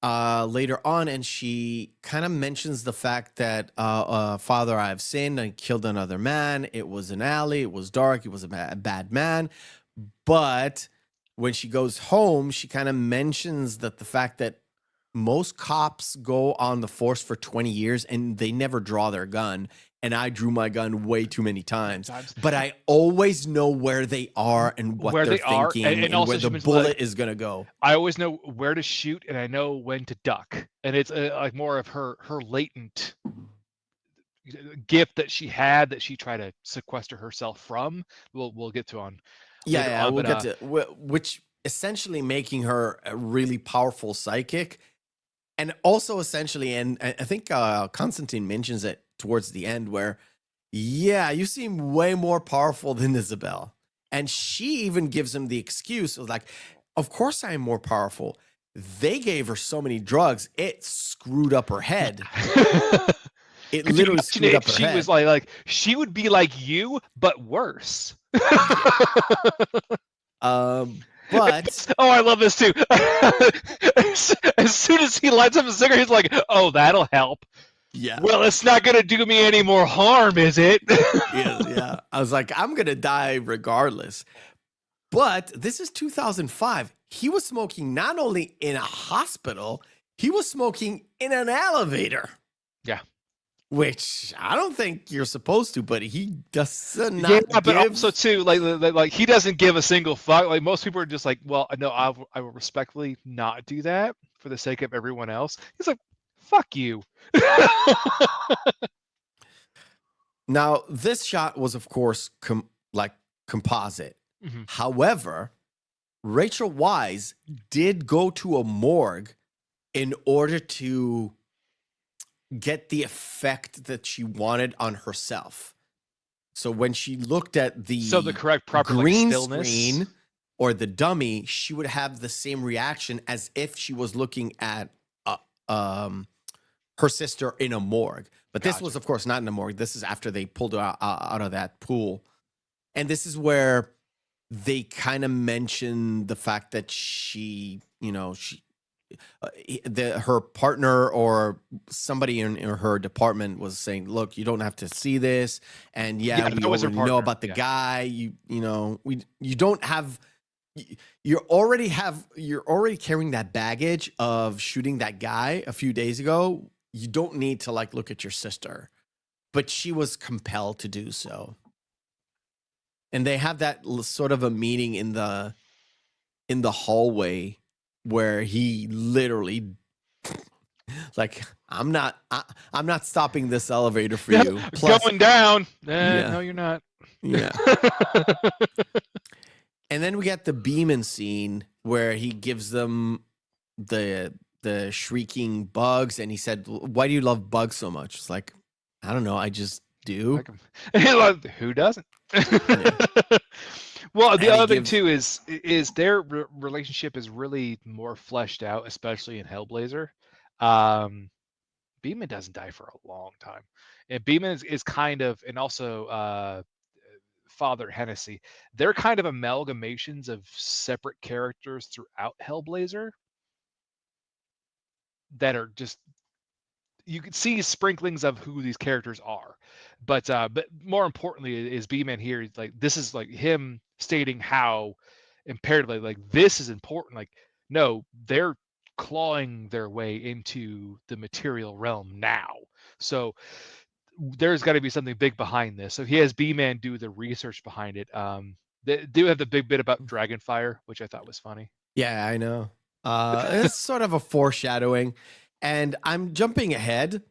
later on, and she kind of mentions the fact that Father, I have sinned, I killed another man. It was an alley, it was dark, it was a bad man. But when she goes home, she kind of mentions that the fact that most cops go on the force for 20 years and they never draw their gun. And I drew my gun way too many times. But I always know where they are and what they're thinking and also where the bullet is going to go. I always know where to shoot and I know when to duck. And it's like more of her latent gift that she had that she tried to sequester herself from. We'll get to on. Yeah, we'll get to which essentially making her a really powerful psychic. And also essentially, and I think Constantine mentions it towards the end where, you seem way more powerful than Isabel. And she even gives him the excuse of like, of course I am more powerful. They gave her so many drugs, it screwed up her head. It literally screwed up her head. She was like, she would be like you, but worse. But I love this too. As soon as he lights up a cigarette, he's like, "Oh, that'll help." Yeah. Well, it's not gonna do me any more harm, is it? Yeah. I was like, I'm gonna die regardless. But this is 2005. He was smoking not only in a hospital, he was smoking in an elevator. Yeah. Which I don't think you're supposed to, but he does not. Yeah, but also too, like he doesn't give a single fuck. Like most people are just like, well, no, I will respectfully not do that for the sake of everyone else. He's like, fuck you. Now, this shot was, of course, composite. Mm-hmm. However, Rachel Weisz did go to a morgue in order to get the effect that she wanted on herself. So when she looked at the correct proper green stillness screen or the dummy, she would have the same reaction as if she was looking at her sister in a morgue. But this was, of course, not in a morgue. This is after they pulled her out of that pool. And this is where they kind of mention the fact that her partner or somebody in her department was saying, "Look, you don't have to see this." And we already know about the guy. You're already carrying that baggage of shooting that guy a few days ago. You don't need to look at your sister, but she was compelled to do so. And they have that sort of a meeting in the hallway where he literally I'm not stopping this elevator for you. Plus, going down. No, you're not. Yeah. And then we get the Beeman scene where he gives them the shrieking bugs, and he said, "Why do you love bugs so much?" It's like, I don't know, I just do. Who doesn't? Yeah. Well, the other thing too is their relationship is really more fleshed out, especially in Hellblazer. Beeman doesn't die for a long time, and Beeman is kind of, and also Father Hennessy, they're kind of amalgamations of separate characters throughout Hellblazer that are just, you can see sprinklings of who these characters are, but more importantly is B-Man here. This is him stating how imperatively this is important. No, they're clawing their way into the material realm now, so there's got to be something big behind this. So he has B-Man do the research behind it. They do have the big bit about Dragonfire, which I thought was funny. Yeah, I know. It's sort of a foreshadowing. And I'm jumping ahead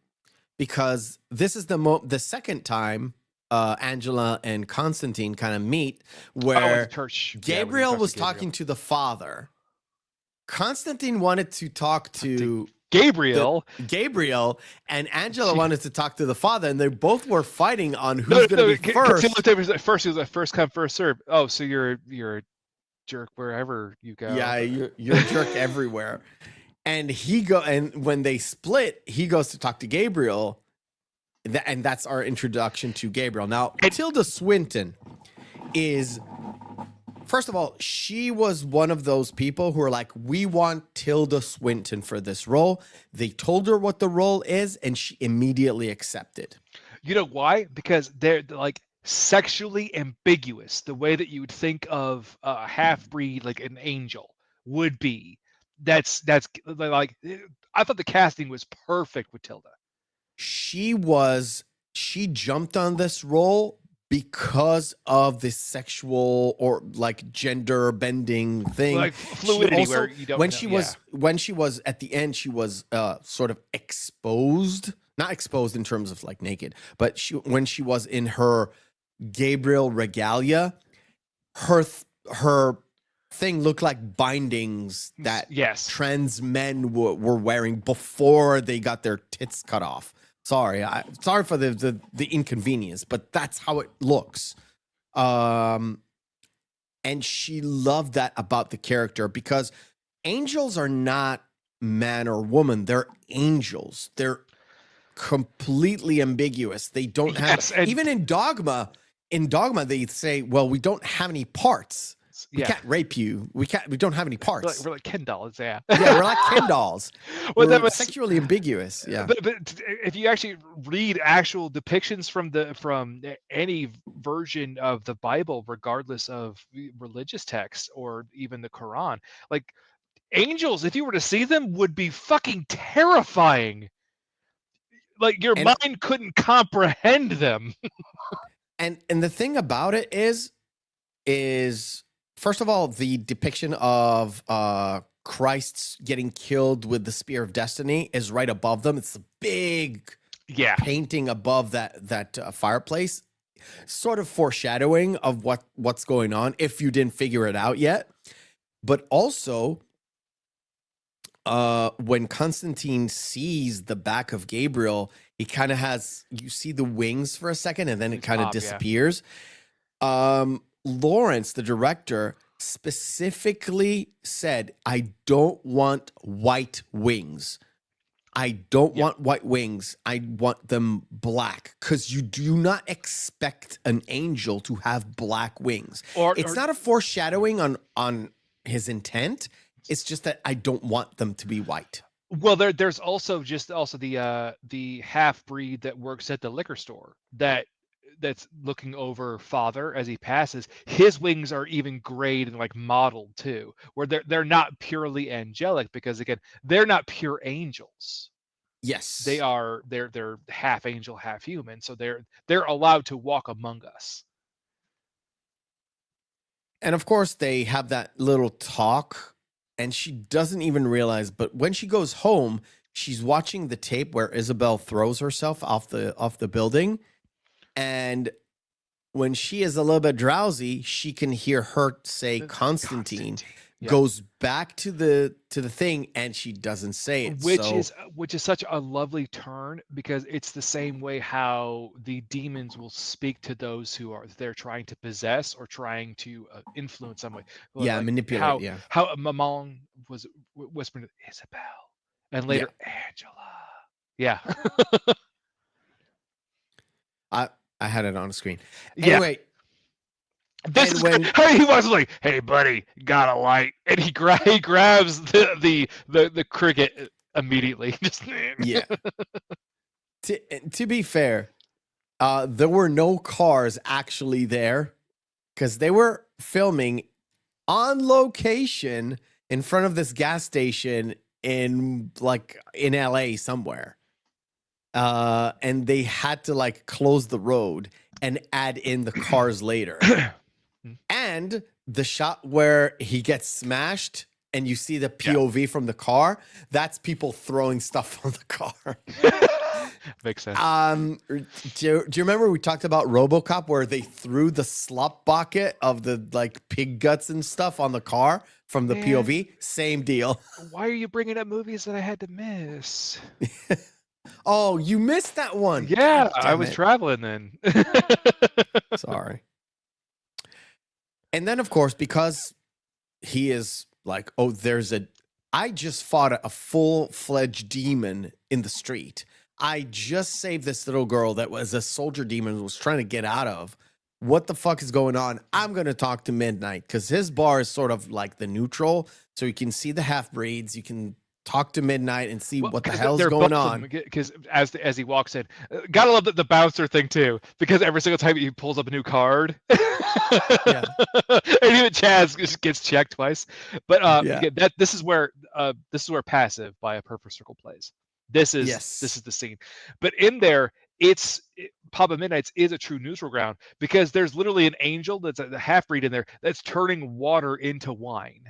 because this is the second time Angela and Constantine kind of meet, where Gabriel was talking to the father. Constantine wanted to talk to Gabriel, and Angela wanted to talk to the father, and they both were fighting on who's going to be first. First, it was a first come, first serve. Oh, so you're a jerk wherever you go. Yeah, you're a jerk everywhere. And when they split, he goes to talk to Gabriel, and that's our introduction to Gabriel. Now, Tilda Swinton is, first of all, she was one of those people who are like, we want Tilda Swinton for this role. They told her what the role is, and she immediately accepted. You know why? Because they're sexually ambiguous, the way that you would think of a half-breed, like an angel, would be. That's I thought the casting was perfect with Tilda. She jumped on this role because of the sexual or gender bending thing, fluidity. Also, where you don't when she was at the end, she was sort of exposed, not exposed in terms of naked, but when she was in her Gabriel regalia, her thing looked like bindings that trans men were wearing before they got their tits cut off. Sorry for the inconvenience, but that's how it looks. And she loved that about the character, because angels are not man or woman. They're angels. They're completely ambiguous. They don't have, even in Dogma, they say, well, we don't have any parts. We can't rape you. We don't have any parts. We're like Ken dolls, yeah. Yeah, we're like Ken dolls. We're sexually ambiguous. Yeah. But if you actually read actual depictions from any version of the Bible, regardless of religious texts or even the Quran, angels, if you were to see them, would be fucking terrifying. Your mind couldn't comprehend them. and the thing about it is first of all, the depiction of Christ's getting killed with the Spear of Destiny is right above them. It's a big Yeah. painting above that fireplace, sort of foreshadowing of what's going on if you didn't figure it out yet. But also, when Constantine sees the back of Gabriel, he kind of you see the wings for a second, and then it kind of disappears. Lawrence, the director, specifically said, "I don't want white wings. I don't want white wings. I want them black, because you do not expect an angel to have black wings." It's not a foreshadowing on his intent. It's just that I don't want them to be white. Well, there's also the half breed that works at the liquor store that's looking over Father as he passes. His wings are even grayed and like modeled too, where they're not purely angelic, because again, they're not pure angels. Yes, they're half angel, half human, so they're allowed to walk among us. And of course, they have that little talk, and she doesn't even realize. But when she goes home, she's watching the tape where Isabel throws herself off the building, and when she is a little bit drowsy, she can hear her say Constantine. Goes back to the thing, and she doesn't say it, which is such a lovely turn, because it's the same way how the demons will speak to those who are they're trying to possess or trying to influence some way. Yeah, like manipulate. How Maman was whispering to Isabel, and later Angela. Yeah. I had it on the screen. Anyway. This is when he was like, "Hey, buddy, got a light?" And he grabs the cricket immediately. Yeah. To be fair, there were no cars actually there, because they were filming on location in front of this gas station in LA somewhere. And they had to close the road and add in the cars later. And the shot where he gets smashed and you see the POV from the car, that's people throwing stuff on the car. Makes sense. Do you remember we talked about RoboCop, where they threw the slop bucket of the pig guts and stuff on the car from the POV? Same deal. Why are you bringing up movies that I had to miss? Oh, you missed that one. Yeah, I was traveling then. Sorry. And then, of course, because he is like, "Oh, I just fought a full-fledged demon in the street. I just saved this little girl that was a soldier demon was trying to get out of. What the fuck is going on? I'm going to talk to Midnight," because his bar is sort of like the neutral. So you can see the half-breeds. You can talk to Midnight and see what the hell's going on. Because as he walks in, gotta love the bouncer thing too, because every single time he pulls up a new card, and even Chaz just gets checked twice. But this is where Passive by A Perfect Circle plays. This is the scene. But in there, Papa Midnight's is a true neutral ground, because there's literally an angel that's a half-breed in there that's turning water into wine.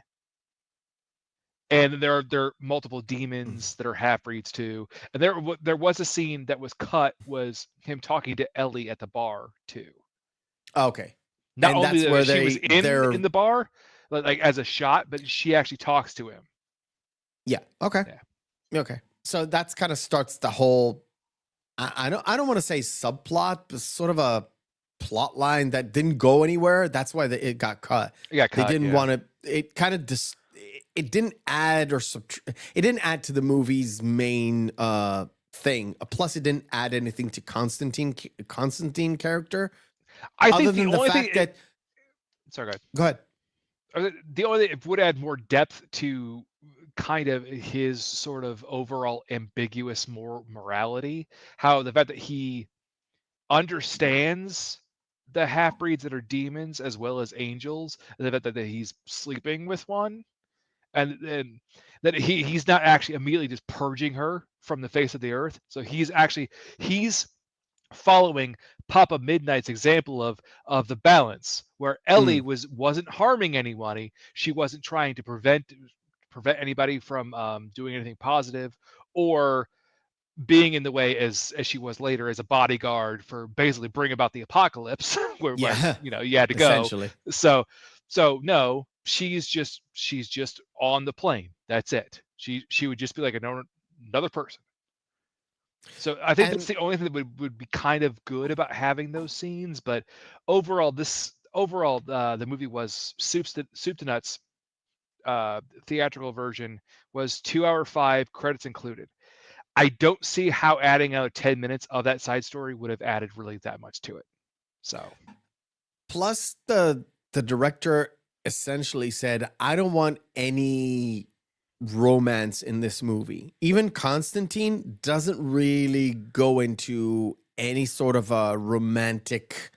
And there are multiple demons that are half-breeds too. And there was a scene that was cut, was him talking to Ellie at the bar too. Okay. Not and only that's where she was in the bar, like as a shot, but she actually talks to him. Yeah. Okay. Yeah. Okay. So that's kind of starts the whole, I don't want to say subplot, but sort of a plot line that didn't go anywhere. That's why it got cut. They didn't want to. It kind of it didn't add or it didn't add to the movie's main thing. Plus, it didn't add anything to Constantine character. I think the only thing that. Sorry, go ahead. The only thing it would add more depth to kind of his sort of overall ambiguous morality. How the fact that he understands the half-breeds that are demons as well as angels, and the fact that he's sleeping with one. And that he's not actually immediately just purging her from the face of the earth. So he's following Papa Midnight's example of the balance, where Ellie wasn't harming anybody. She wasn't trying to prevent anybody from doing anything positive, or being in the way as she was later as a bodyguard for basically bring about the apocalypse, where Yeah, you know you had to go. essentially. So no, she's just on the plane. That's it. She would just be like another person. So I think that's the only thing that would be kind of good about having those scenes. But overall, the movie was soup to nuts. Theatrical version was 2 hour 5, credits included. I don't see how adding another 10 minutes of that side story would have added really that much to it. So plus the director essentially said, I don't want any romance in this movie. Even Constantine doesn't really go into any sort of a romantic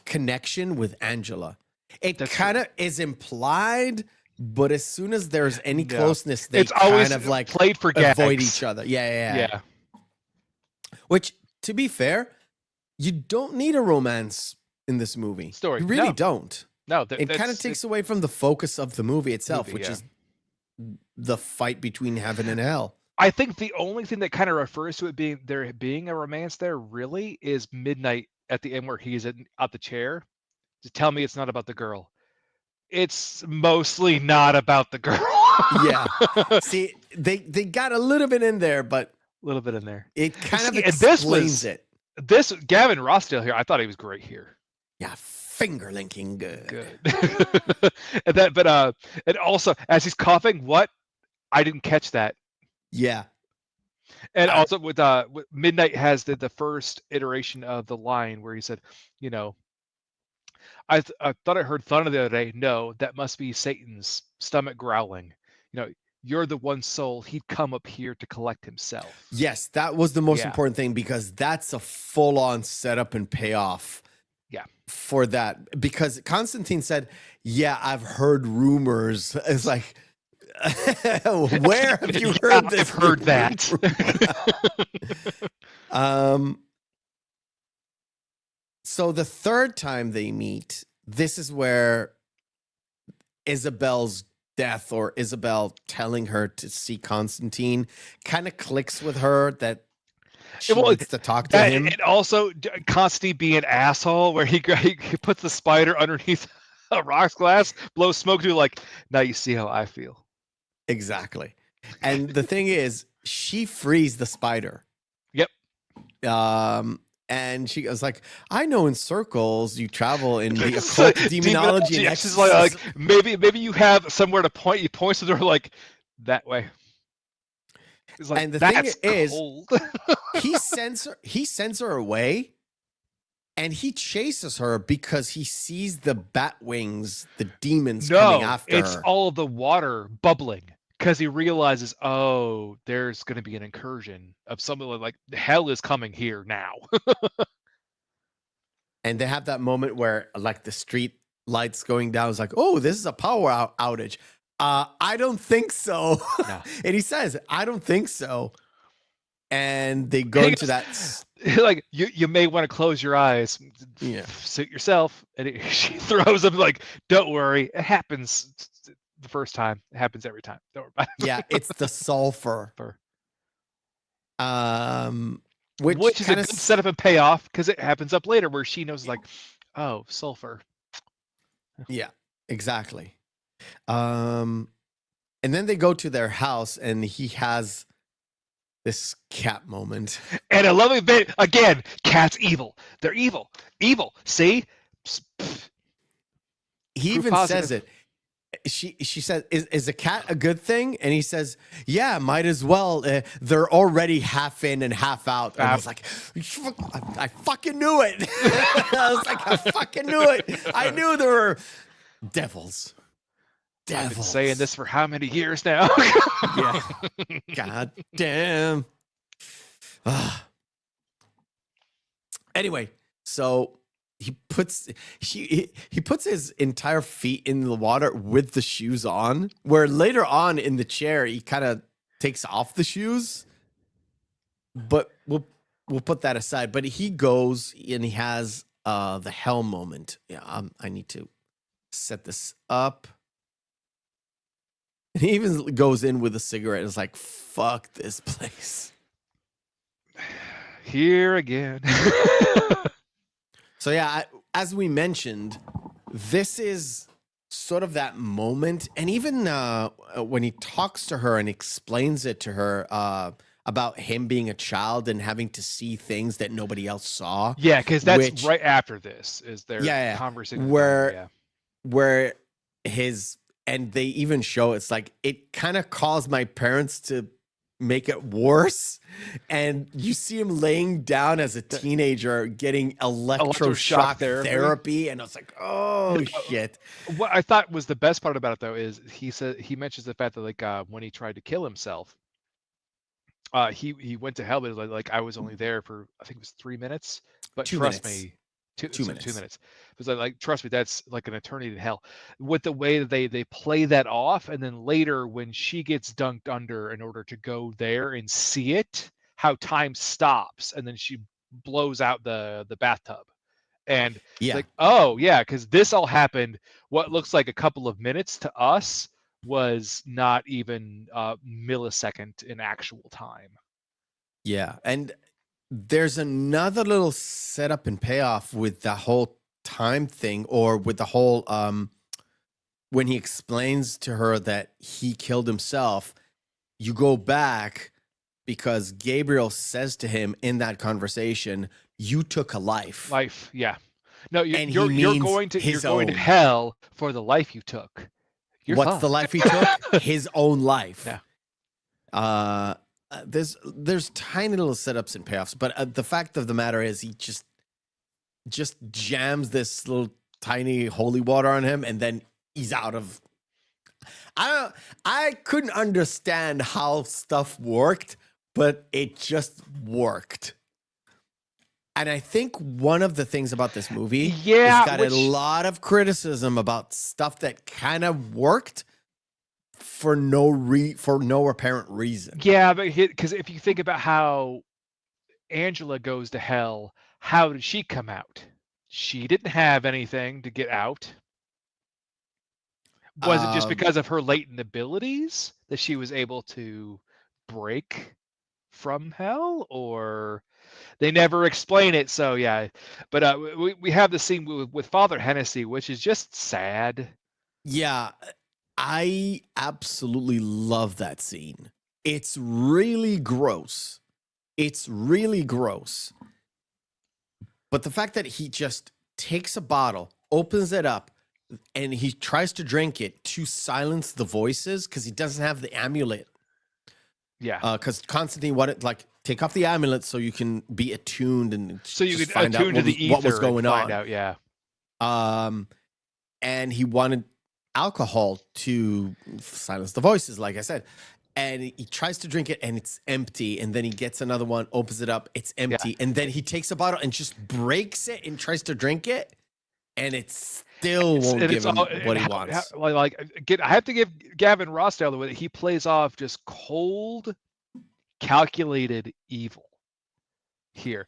connection with Angela. It kind of is implied, but as soon as there's any closeness, they it's always kind of like played for avoid gags. each other. Yeah. Which, to be fair, you don't need a romance in this movie. Story. You really don't. No, it kind of takes away from the focus of the movie itself, which is the fight between heaven and hell. I think the only thing that kind of refers to it being a romance there really is Midnight at the end where he's at the chair to tell me it's not about the girl. It's mostly not about the girl. Yeah. See, they got a little bit in there, but a little bit in there. It kind of explains it. This Gavin Rossdale here, I thought he was great here. Yeah, finger linking good. And also as he's coughing, what? I didn't catch that. Yeah. And also with Midnight has the first iteration of the line where he said, you know, I thought I heard thunder the other day. No, that must be Satan's stomach growling. You know, you're the one soul. He'd come up here to collect himself. Yes, that was the most important thing because that's a full-on setup and payoff. Yeah. For that. Because Constantine said, yeah, I've heard rumors. It's like, where have you heard this? I've heard that. So the third time they meet, this is where Isabel's death or Isabel telling her to see Constantine kind of clicks with her that she needs to talk to him. And also Constantine being an asshole where he puts the spider underneath a rocks glass, blows smoke to like, now you see how I feel. Exactly. And the thing is, she frees the spider. Yep. And she was like, I know in circles you travel in the occult demonology. And she's like maybe you have somewhere to point. You point to her like that way. It's like, and the thing is, cold. he sends her away, and he chases her because he sees the bat wings, the demons coming after her. It's all the water bubbling. Because he realizes, oh, there's going to be an incursion of something like hell is coming here now. And they have that moment where like the street lights going down. It's like, oh, this is a power outage. I don't think so. No. And he says, I don't think so. And they go into that. Like, you may want to close your eyes. Yeah. Suit yourself. And she throws him like, don't worry. It happens. The first time. It happens every time. Don't worry about it. Yeah, it's the sulfur. Which is a good setup and payoff because it happens up later where she knows like, oh, sulfur. Yeah, exactly. And then they go to their house and he has this cat moment. And a lovely bit again, cat's evil. They're evil. Evil. See? He even says it. She says, is a cat a good thing? And he says, yeah, might as well. They're already half in and half out. And I was like, I fucking knew it. I was like, I fucking knew it. I knew there were devils. I've been saying this for how many years now? Yeah. God damn. Anyway, so he puts his entire feet in the water with the shoes on, where later on in the chair he kind of takes off the shoes, but we'll put that aside. But he goes and he has the hell moment. Yeah, I need to set this up. And he even goes in with a cigarette and is like, fuck this place. Here again. So yeah, as we mentioned, this is sort of that moment, and even when he talks to her and explains it to her about him being a child and having to see things that nobody else saw. Yeah, because that's right after this is their conversation. Where his, and they even show it's like it kind of caused my parents to make it worse, and you see him laying down as a teenager getting electroshock therapy, and I was like, oh shit. What I thought was the best part about it though is he mentions the fact that like when he tried to kill himself, he went to hell, but like I was only there for I think it was 3 minutes, but trust me, 2 minutes. 2 minutes. It was like trust me, that's like an eternity in hell. With the way that they play that off, and then later when she gets dunked under in order to go there and see it, how time stops, and then she blows out the bathtub, and it's like, oh yeah, because this all happened. What looks like a couple of minutes to us was not even a millisecond in actual time. Yeah, and there's another little setup and payoff with the whole time thing, or with the whole when he explains to her that he killed himself. You go back because Gabriel says to him in that conversation, "You took a life." Yeah. No, you're going to hell for the life you took. What's the life he took? His own life. Yeah. There's tiny little setups and payoffs, but the fact of the matter is he just jams this little tiny holy water on him, and then he's out of. I couldn't understand how stuff worked, but it just worked. And I think one of the things about this movie is got a lot of criticism about stuff that kind of worked for no apparent reason. Yeah, but because if you think about how Angela goes to hell, how did she come out? She didn't have anything to get out. Was it just because of her latent abilities that she was able to break from hell, or they never explain it? So yeah, but we have the scene with Father Hennessy, which is just sad. Yeah, I absolutely love that scene. It's really gross. But the fact that he just takes a bottle, opens it up, and he tries to drink it to silence the voices because he doesn't have the amulet. Yeah. Because Constantine wanted, like, take off the amulet so you can be attuned and so you could find attune out to the ether what was going on. Find out, yeah. And he wanted alcohol to silence the voices, like I said. And he tries to drink it, and it's empty. And then he gets another one, opens it up, it's empty. And then he takes a bottle and just breaks it and tries to drink it, and it still won't give him what he wants. I have to give Gavin Rossdale the way that he plays off just cold, calculated evil here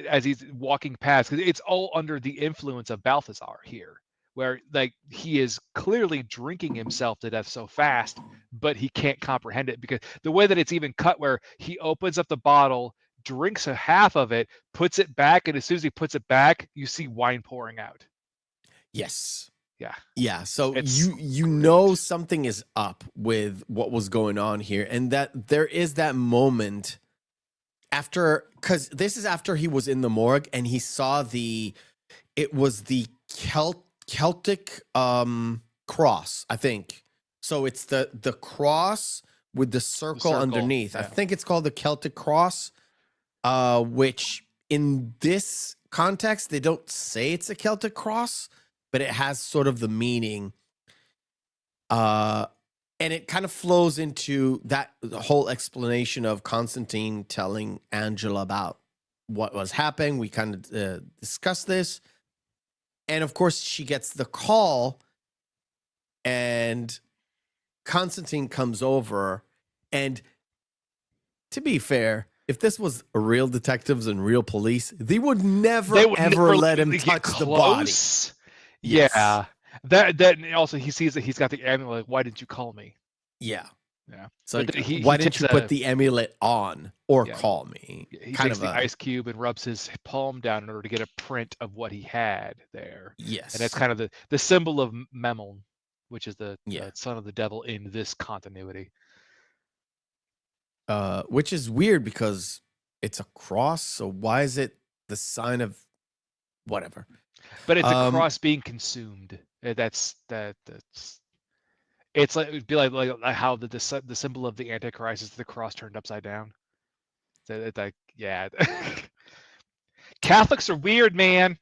as he's walking past, because it's all under the influence of Balthazar here, where like he is clearly drinking himself to death so fast, but he can't comprehend it, because the way that it's even cut, where he opens up the bottle, drinks a half of it, puts it back, and as soon as he puts it back, you see wine pouring out. Yes. Yeah. So you know something is up with what was going on here, and that there is that moment after, because this is after he was in the morgue and he saw it was the Celtic cross, I think. So it's the cross with the circle underneath. Yeah. I think it's called the Celtic cross, which in this context they don't say it's a Celtic cross, but it has sort of the meaning. And it kind of flows into the whole explanation of Constantine telling Angela about what was happening. We kind of discussed this. And of course, she gets the call, and Constantine comes over. And to be fair, if this was real detectives and real police, they would never let him touch the body. Yes. Yeah. That also, he sees that he's got the amulet. Like, why didn't you call me? Yeah. Yeah. So But like, he why didn't takes you put the amulet on or Yeah. call me? He Kind takes of the a ice cube and rubs his palm down in order to get a print of what he had there. yes. And that's kind of the symbol of Memel, which is the Yeah. son of the devil in this continuity. Which is weird because it's a cross. So why is it the sign of whatever? But it's a cross being consumed. That's it's like it'd be like how the symbol of the Antichrist is the cross turned upside down. So it's like yeah. Catholics are weird, man.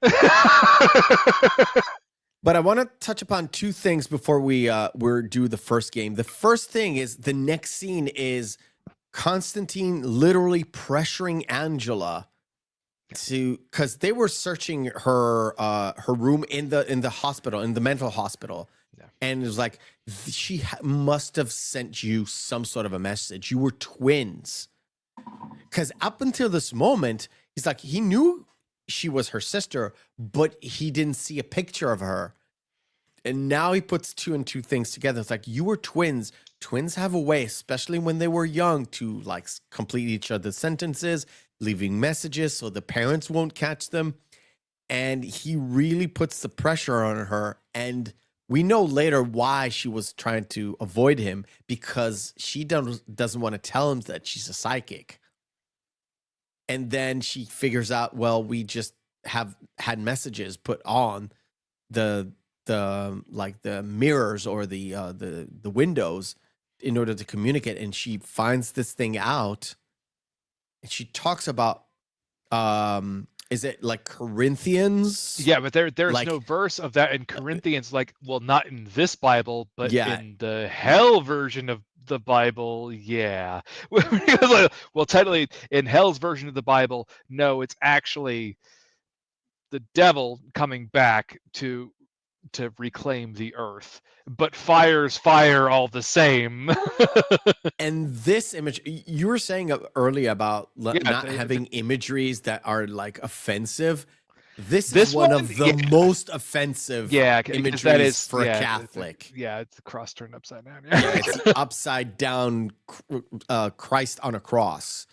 But I want to touch upon two things before we do the first game. The first thing is the next scene is Constantine literally pressuring Angela to, because they were searching her room in the hospital, in the mental hospital, and it was like she must have sent you some sort of a message. You were twins, because up until this moment, he's like he knew she was her sister, but he didn't see a picture of her. And now he puts two and two things together. It's like you were twins. Twins have a way, especially when they were young, to like complete each other's sentences, leaving messages so the parents won't catch them. And he really puts the pressure on her. And we know later why she was trying to avoid him, because she doesn't want to tell him that she's a psychic. And then she figures out, well, we just have had messages put on the mirrors or the windows in order to communicate, and she finds this thing out, and she talks about is it like Corinthians? Yeah, but there's like, no verse of that in Corinthians, like, well, not in this Bible, but yeah. in the hell version of the Bible, yeah. Well, technically, in hell's version of the Bible, no, it's actually the devil coming back to reclaim the earth, but fire's fire all the same. And this image, you were saying earlier about not having imageries that are like offensive. This is one of the most offensive imageries that is, for a Catholic. It's the cross turned upside down. It's upside down Christ on a cross,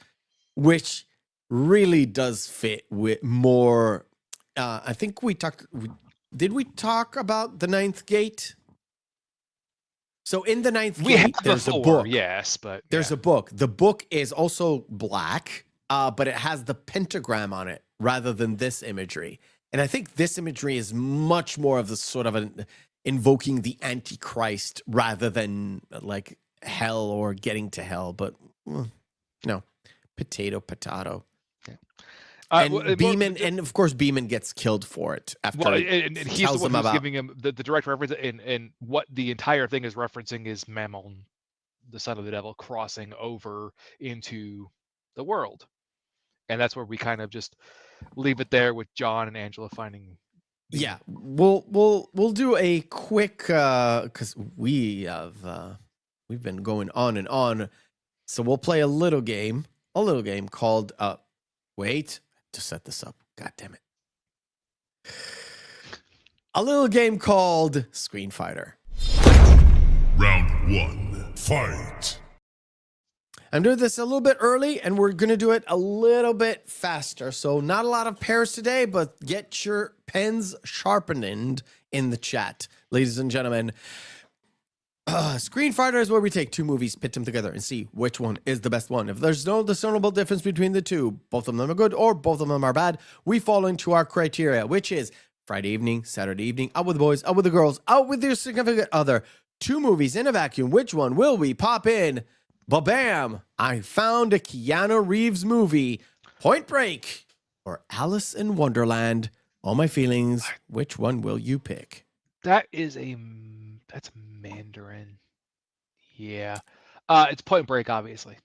which really does fit with more. I think did we talk about the ninth gate? So in the ninth gate, there's a book. Yes, but there's a book. The book is also black, but it has the pentagram on it rather than this imagery. And I think this imagery is much more of the sort of invoking the Antichrist rather than like hell or getting to hell. But no, potato. And Beeman, and of course, Beeman gets killed for it after and he's the one who's giving him the direct reference, and what the entire thing is referencing is Memel, the son of the devil, crossing over into the world, and that's where we kind of just leave it there with John and Angela finding. Yeah, we'll do a quick because we've been going on and on, so we'll play a little game called wait. To set this up. God damn it. A little game called Screen Fighter. Round 1, fight. I'm doing this a little bit early, and we're going to do it a little bit faster. So not a lot of pairs today, but get your pens sharpened in the chat. Ladies and gentlemen, Screen Fighter is where we take two movies, pit them together, and see which one is the best one. If there's no discernible difference between the two, both of them are good or both of them are bad, we fall into our criteria, which is Friday evening, Saturday evening, out with the boys, out with the girls, out with your significant other. Two movies in a vacuum. Which one will we pop in? Ba-bam! I found a Keanu Reeves movie, Point Break, or Alice in Wonderland. All my feelings. Which one will you pick? That's Mandarin. Yeah. It's Point Break, obviously.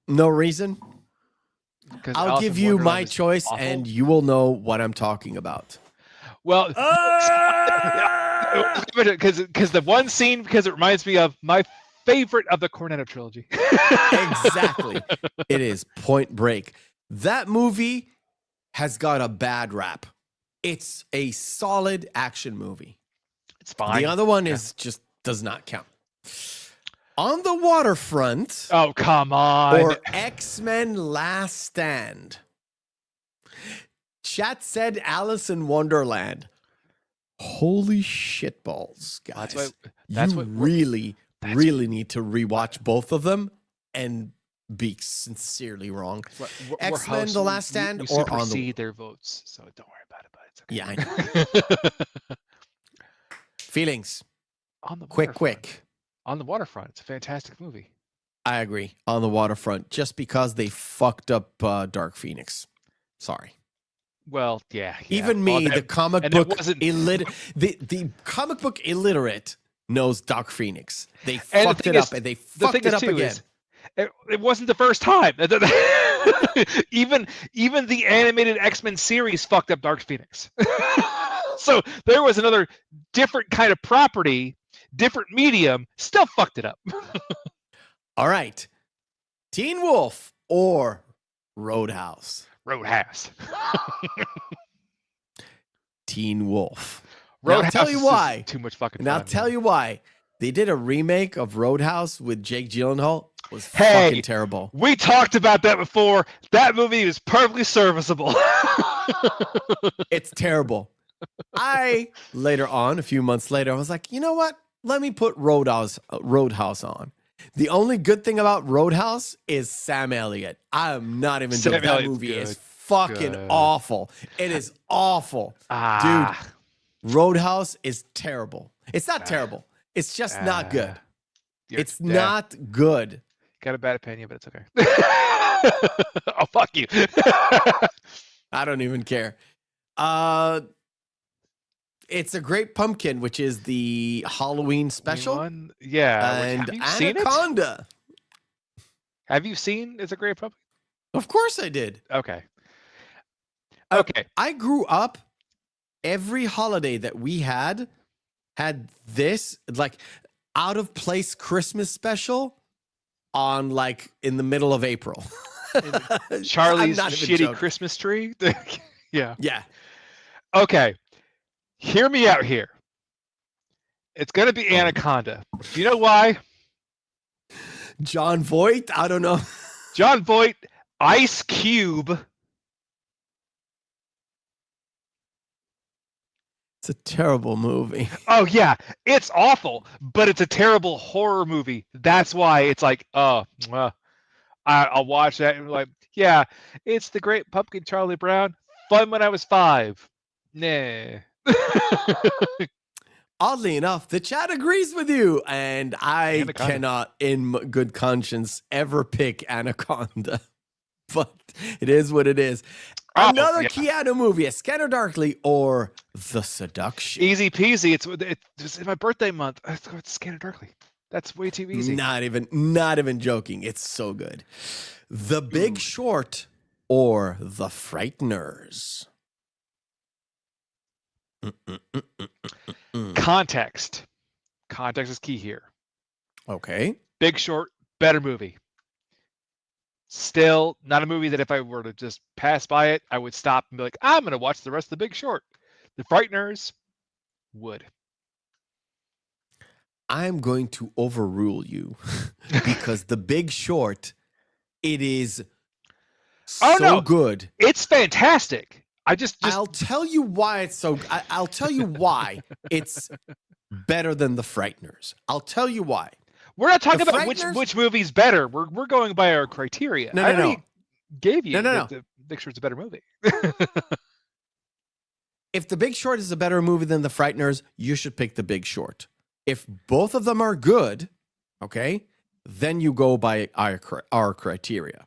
No reason? I'll give you my choice awful. And you will know what I'm talking about. Well, because the one scene, because it reminds me of my favorite of the Cornetto trilogy. Exactly. It is Point Break. That movie has got a bad rap. It's a solid action movie. It's fine. The other one is just does not count. On the Waterfront. Oh, come on. Or X-Men Last Stand. Chat said Alice in Wonderland. Holy shitballs, guys. You really need to rewatch both of them and be sincerely wrong. X-Men The Last Stand we or On the their votes, so don't worry about it, but it's okay. Yeah, I know. Feelings. On the quick. On the Waterfront, it's a fantastic movie. I agree. On the Waterfront, just because they fucked up Dark Phoenix. Sorry. Well, yeah. Even me, the comic book the comic book illiterate knows Dark Phoenix. They fucked it up, and they fucked it up again. It wasn't the first time. even the animated X-Men series fucked up Dark Phoenix. So there was another different kind of property, different medium, still fucked it up. All right. Teen Wolf or Roadhouse? Roadhouse. Teen Wolf. Roadhouse. Now, I'll tell you why. Too much fucking fun. I'll tell you why. They did a remake of Roadhouse with Jake Gyllenhaal. It was fucking terrible. We talked about that before. That movie is perfectly serviceable. It's terrible. Later on, a few months later, I was like, you know what? Let me put Roadhouse on. The only good thing about Roadhouse is Sam Elliott. I'm not even joking. That movie is fucking awful. It is awful. Dude, Roadhouse is terrible. It's not terrible. It's just not good. It's not good. Got a bad opinion, but it's okay. Oh, fuck you. I don't even care. It's a Great Pumpkin, which is the Halloween special. Yeah. And have you seen Anaconda. Have you seen It's a Great Pumpkin? Of course I did. Okay. I grew up, every holiday that we had this, like, out of place Christmas special on, like, in the middle of April. Charlie's shitty Christmas tree? Yeah. Yeah. Okay. Hear me out here. It's going to be Anaconda. Do you know why? John Voight? I don't know. John Voight, Ice Cube. It's a terrible movie. Oh, yeah. It's awful, but it's a terrible horror movie. That's why it's like, I'll watch that and be like, yeah, it's the Great Pumpkin, Charlie Brown. Fun when I was 5. Nah. Oddly enough, the chat agrees with you, and I cannot, in good conscience, ever pick Anaconda. But it is what it is. Another Keanu movie, A Scanner Darkly or The Seduction. Easy peasy. It's my birthday month. Let's go with Scanner Darkly. That's way too easy. Not even joking. It's so good. The Big Short or The Frighteners. Context is key here. Okay. Big Short, better movie. Still not a movie that if I were to just pass by it, I would stop and be like, I'm going to watch the rest of The Big Short. The Frighteners would. I'm going to overrule you because The Big Short, it is so good. It's fantastic. I'll tell you why it's so. I'll tell you why it's better than The Frighteners. I'll tell you why. We're not talking about which movie's better. We're going by our criteria. I already gave you that The Big Short's a better movie. If The Big Short is a better movie than The Frighteners, you should pick The Big Short. If both of them are good, okay, then you go by our criteria.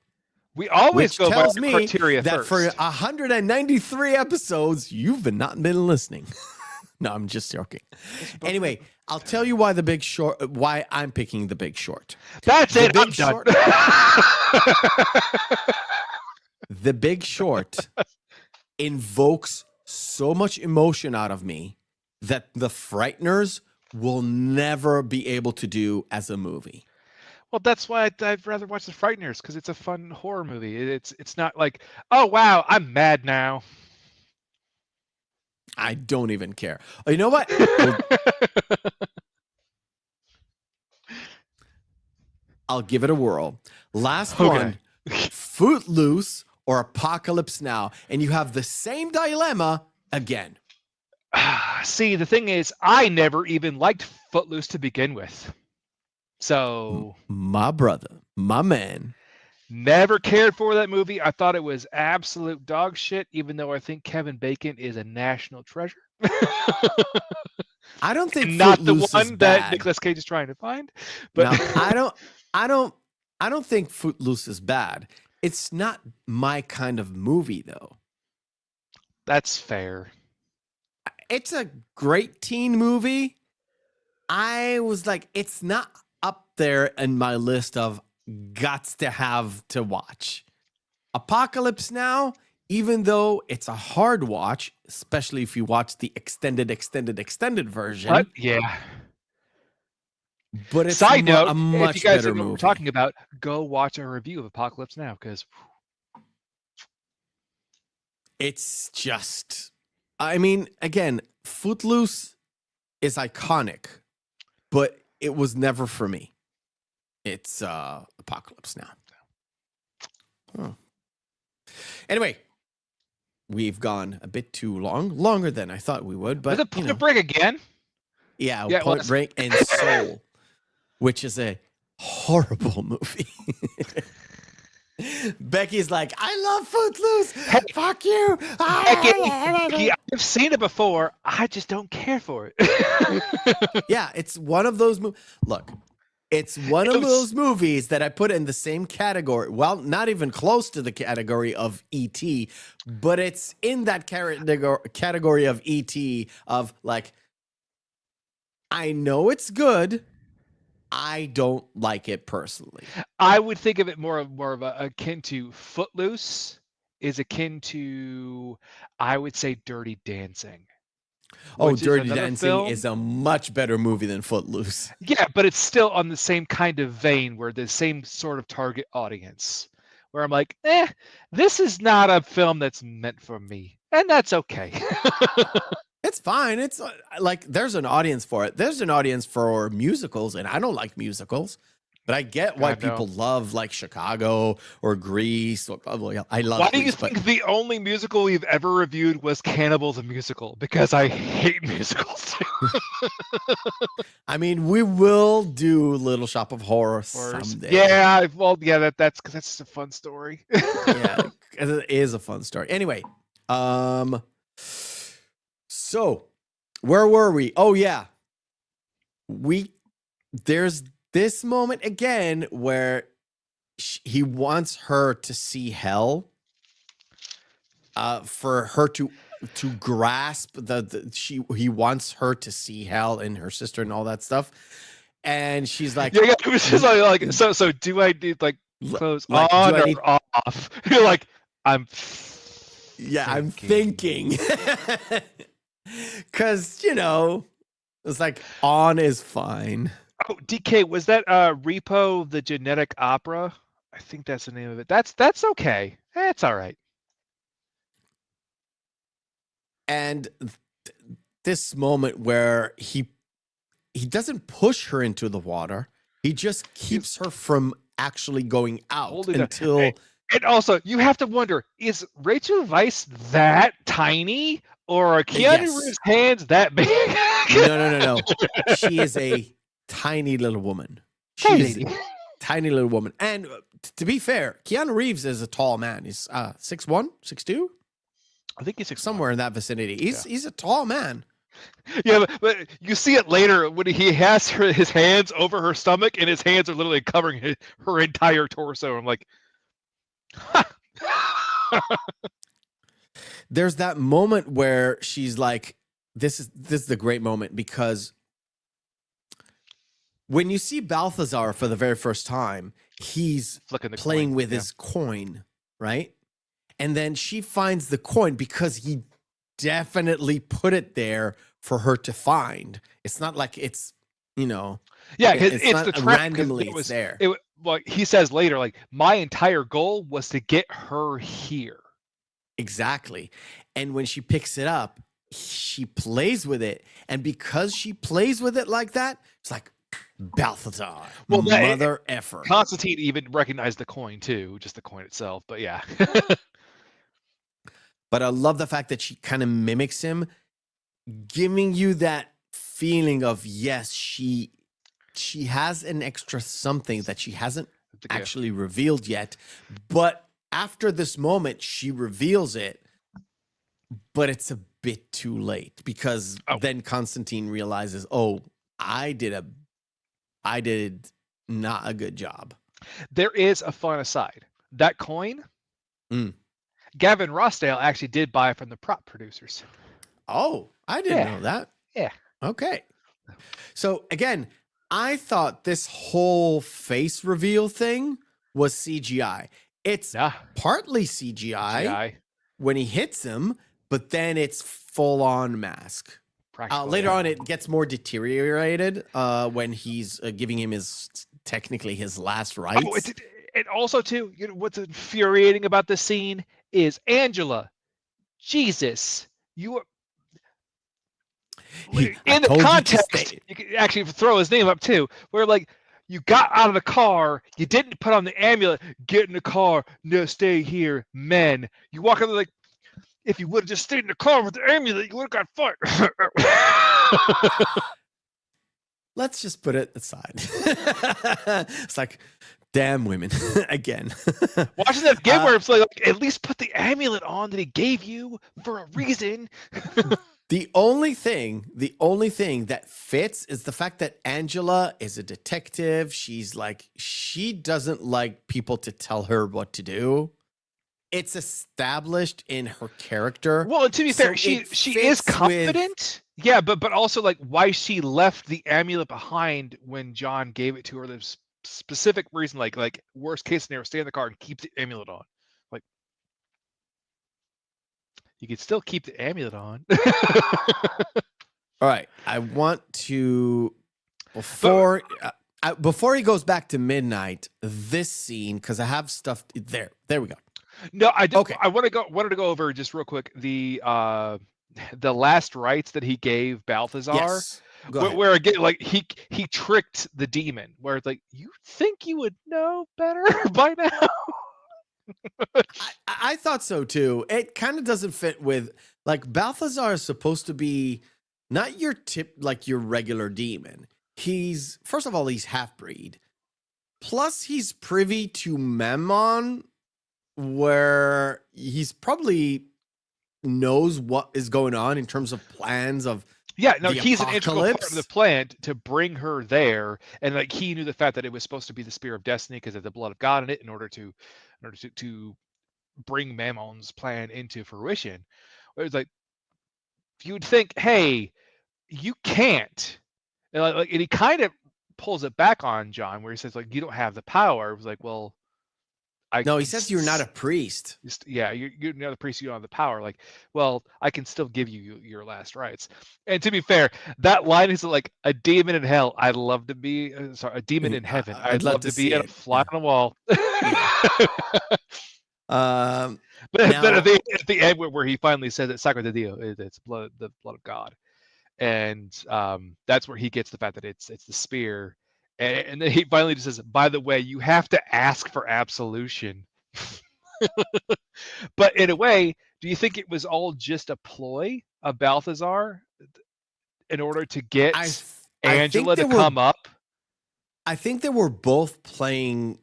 We always go by me criteria that first. For 193 episodes, you've not been listening. No, I'm just joking. Anyway, I'll tell you why why I'm picking The Big Short. That's it. I'm done. The Big Short invokes so much emotion out of me that The Frighteners will never be able to do as a movie. Well, that's why I'd rather watch The Frighteners, because it's a fun horror movie. It's not like, oh, wow, I'm mad now. I don't even care. Oh, you know what? I'll give it a whirl. Last one, Footloose or Apocalypse Now. And you have the same dilemma again. See, the thing is, I never even liked Footloose to begin with. So... My brother, my man. Never cared for that movie. I thought it was absolute dog shit, even though I think Kevin Bacon is a national treasure. I don't think not Footloose the one is that bad. Nicolas Cage is trying to find. But No, I don't think Footloose is bad. It's not my kind of movie, though. That's fair. It's a great teen movie. I was like, it's not up there in my list of gots to have to watch. Apocalypse Now, even though it's a hard watch, especially if you watch the extended version. What? Yeah. But it's Side note, a much if you guys better know what movie. we're talking about, go watch a review of Apocalypse Now, because it's just, I mean, again, Footloose is iconic, but it was never for me. It's Apocalypse Now. Oh. Anyway, we've gone a bit too long, longer than I thought we would. But was it Point Break again? Yeah, Point Break and Soul, which is a horrible movie. Becky's like, I love Footloose. Hey, fuck you. Becky, I've seen it before. I just don't care for it. Yeah, it's one of those movies. Look, it's one of those movies that I put in the same category. Well, not even close to the category of E.T., but it's in that category of E.T. of like, I know it's good. I don't like it personally. I would think of it more of a akin to Footloose is akin to, I would say, Dirty Dancing. Oh, Dirty Dancing is a much better movie than Footloose. Yeah, but it's still on the same kind of vein where the same sort of target audience. Where I'm like, this is not a film that's meant for me. And that's okay. It's fine. It's like there's an audience for it. There's an audience for musicals, and I don't like musicals, but I get why people love like Chicago or Grease. I love. Why do you think the only musical we've ever reviewed was Cannibal the Musical? Because I hate musicals. I mean, we will do Little Shop of Horrors someday. Yeah, well, yeah, that's because that's just a fun story. Yeah, it is a fun story. Anyway, so where were we? Oh yeah, there's this moment again where he wants her to see hell, for her to grasp he wants her to see hell in her sister and all that stuff, and she's like, yeah, it was just like so do I need like clothes like, on or off? You're like, I'm thinking. Because, it's like on is fine. Oh, DK, was that Repo the Genetic Opera? I think that's the name of it. That's okay. It's all right. And this moment where he doesn't push her into the water. He just keeps her from actually going out until... And also, you have to wonder, is Rachel Weisz that tiny? Or are Keanu Reeves' hands that big? No. She is a tiny little woman. She's a tiny little woman. And to be fair, Keanu Reeves is a tall man. He's 6'1", 6'2"? I think he's somewhere in that vicinity. He's a tall man. Yeah, but you see it later when he has his hands over her stomach and his hands are literally covering her entire torso. I'm like, there's that moment where she's like, this is the great moment, because when you see Balthazar for the very first time, he's playing with his coin, right? And then she finds the coin because he definitely put it there for her to find. It's not like it's, yeah, it's not the trap, randomly it's there. Well, he says later, like, my entire goal was to get her here. Exactly. And when she picks it up, she plays with it, and because she plays with it like that, it's like Balthazar, mother effer. Constantine even recognized the coin too, just the coin itself. But yeah. But I love the fact that she kind of mimics him, giving you that feeling of, yes, she has an extra something that she hasn't actually revealed yet. But after this moment, she reveals it, but it's a bit too late because then Constantine realizes, oh, I did not a good job. There is a fun aside. That coin, Gavin Rossdale actually did buy from the prop producers. Oh, I didn't know that. Yeah. Okay. So again, I thought this whole face reveal thing was CGI. It's partly CGI when he hits him, but then it's full on mask. Later on, it gets more deteriorated when he's giving him technically his last rites. Oh, and also too, you know, what's infuriating about this scene is Angela. Jesus, you are. In the context, you can actually throw his name up too. Where like you got out of the car, you didn't put on the amulet. Get in the car, no, stay here, men. You walk out like, if you would have just stayed in the car with the amulet, you would have got fired. Let's just put it aside. It's like, damn women again. Watching that game where it's like, at least put the amulet on that he gave you for a reason. The only thing that fits is the fact that Angela is a detective. She doesn't like people to tell her what to do. It's established in her character. Well, and to be fair, she is confident. Yeah, but also like why she left the amulet behind when John gave it to her. There's specific reason, like worst case scenario, stay in the car and keep the amulet on. Like you could still keep the amulet on. All right, I want to before he goes back to midnight. This scene, because I have stuff there. There we go. No, I do. Okay. I wanted to go over just real quick the last rites that he gave Balthazar. Yes. Where again, like he tricked the demon. Where it's like, you think you would know better by now. I thought so too. It kind of doesn't fit with, like, Balthazar is supposed to be not your regular demon. First of all, he's half-breed. Plus, he's privy to Mammon, where he's probably knows what is going on in terms of plans of he's an integral part of the plan to bring her there, and like he knew the fact that it was supposed to be the spear of destiny because of the blood of God in it, in order to bring Mammon's plan into fruition. It was like, you'd think, hey, you can't, and he kind of pulls it back on John, where he says like, you don't have the power. It was like, well, he says you're not a priest. Yeah, you're not a priest. You don't have the power. Like, well, I can still give you your last rites. And to be fair, that line is like, a demon in hell. I'd love to be. A demon in heaven. I'd love to be a fly on the wall. But at the end, where he finally says that Sacre de Dio, it's the blood of God, and that's where he gets the fact that it's the spear. And then he finally just says, by the way, you have to ask for absolution. But in a way, do you think it was all just a ploy of Balthazar in order to get Angela to come up? I think they were both trying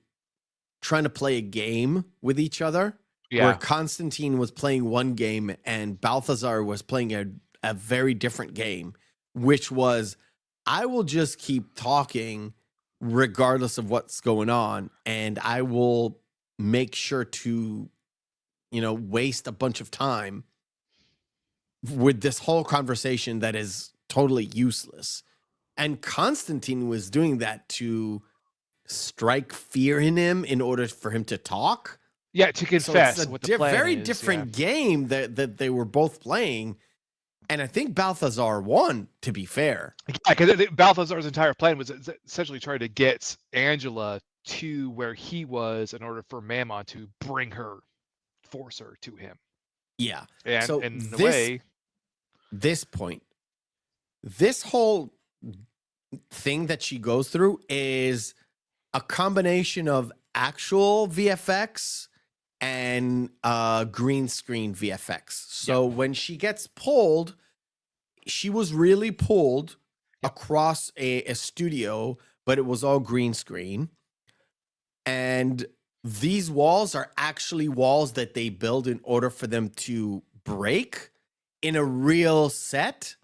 to play a game with each other. Yeah. Where Constantine was playing one game and Balthazar was playing a very different game, which was, I will just keep talking regardless of what's going on, and I will make sure to, waste a bunch of time with this whole conversation that is totally useless. And Constantine was doing that to strike fear in him in order for him to talk. Yeah, to confess. So it's a very different game that they were both playing. And I think Balthazar won, to be fair. Yeah, because Balthazar's entire plan was essentially trying to get Angela to where he was in order for Mammon to force her to him. Yeah. And so in a way, this point. This whole thing that she goes through is a combination of actual VFX and green screen VFX. So when she gets pulled, she was really pulled across a studio, but it was all green screen. And these walls are actually walls that they build in order for them to break in a real set,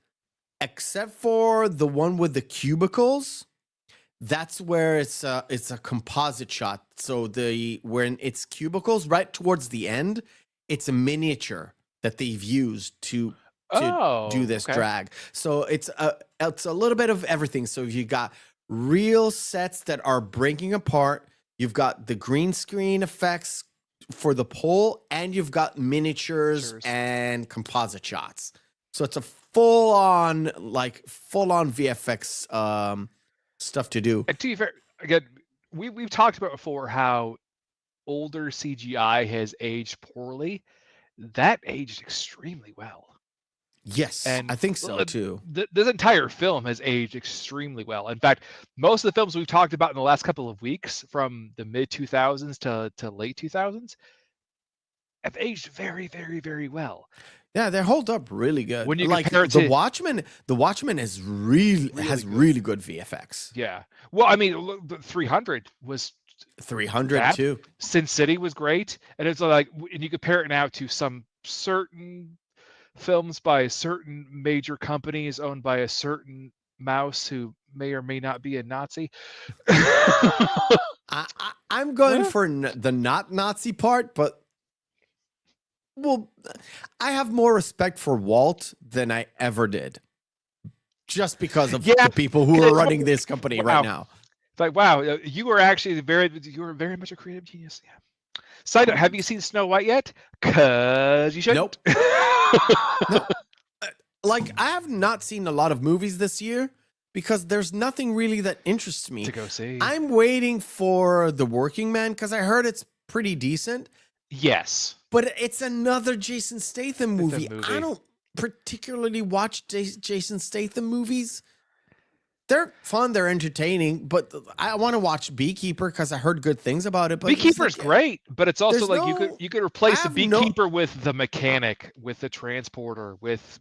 except for the one with the cubicles. That's where it's a composite shot. So when it's cubicles right towards the end, it's a miniature that they've used to do this drag. So it's a little bit of everything. So you got real sets that are breaking apart. You've got the green screen effects for the pull, and you've got miniatures and composite shots. So it's a full on VFX stuff to do. And to be fair, again, we've talked about before how older CGI has aged poorly. That aged extremely well. Yes, and I think so too. This entire film has aged extremely well. In fact, most of the films we've talked about in the last couple of weeks, from the mid 2000s to late 2000s, have aged very, very, very well. Yeah, they hold up really good. When you like compare it the to Watchmen is really good VFX. Yeah. Well, I mean, 300 was 300 too. Sin City was great, and it's like, and you compare it now to some certain films by certain major companies owned by a certain mouse who may or may not be a Nazi. I'm going for the not Nazi part, but I have more respect for Walt than I ever did, just because of the people who are running this company right now. It's like, wow, you were actually very much a creative genius. Yeah. Side note, have you seen Snow White yet? Cause you shouldn't. Nope. No. Like, I have not seen a lot of movies this year because there's nothing really that interests me to go see. I'm waiting for The Working Man because I heard it's pretty decent. Yes. But it's another Jason Statham movie. I don't particularly watch Jason Statham movies. They're fun, they're entertaining, but I want to watch Beekeeper because I heard good things about it. But Beekeeper's great, but it's also like you could replace the Beekeeper with the mechanic, with the transporter, with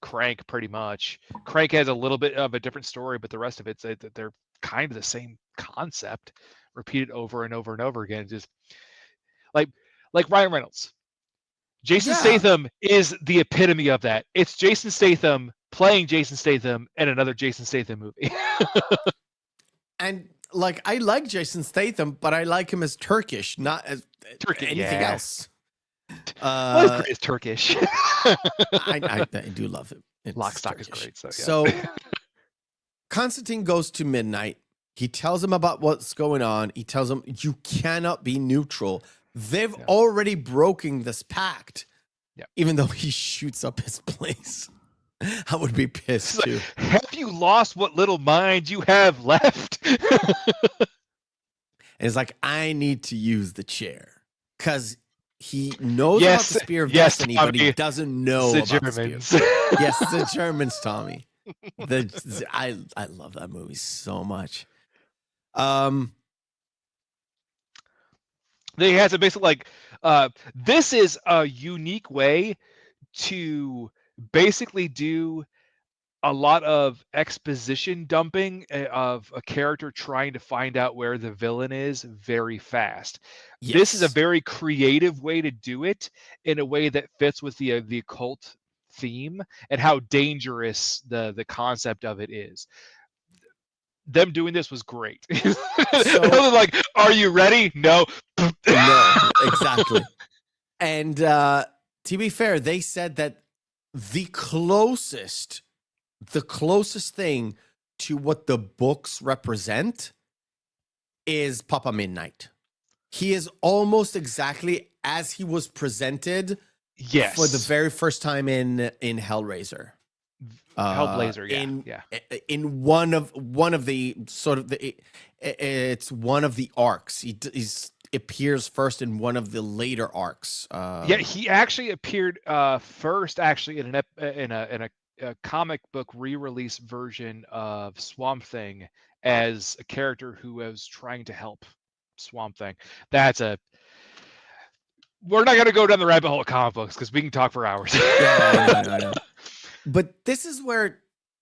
Crank pretty much. Crank has a little bit of a different story, but the rest of it's they're kind of the same concept, repeated over and over and over again. Just like Ryan Reynolds. Jason Statham is the epitome of that. It's Jason Statham playing Jason Statham in another Jason Statham movie. And like, I like Jason Statham, but I like him as Turkish, not as anything else. Well, it's Turkish. I do love him. Lock, Stock is great. So Constantine goes to Midnight. He tells him about what's going on. He tells him, you cannot be neutral. They've already broken this pact. Yeah. Even though he shoots up his place. I would be pissed too. Have you lost what little mind you have left? And it's like, I need to use the chair because he knows about the Spear of Destiny, Tommy, but he doesn't know the about Germans. the Spear. Yes, the Germans, Tommy. I love that movie so much. They had to basically this is a unique way to basically do a lot of exposition dumping of a character trying to find out where the villain is very fast. Yes. This is a very creative way to do it in a way that fits with the occult theme and how dangerous the concept of it is. Them doing this was great. So, like, are you ready? No. No, exactly. And to be fair, they said that the closest thing to what the books represent is Papa Midnight. He is almost exactly as he was presented for the very first time in Hellraiser. Hellblazer, in one of the sort of it's one of the arcs. He's appears first in one of the later arcs. Yeah, he actually appeared first, actually, in a comic book re-release version of Swamp Thing as a character who was trying to help Swamp Thing. We're not going to go down the rabbit hole of comic books because we can talk for hours. Yeah, I know. But this is where,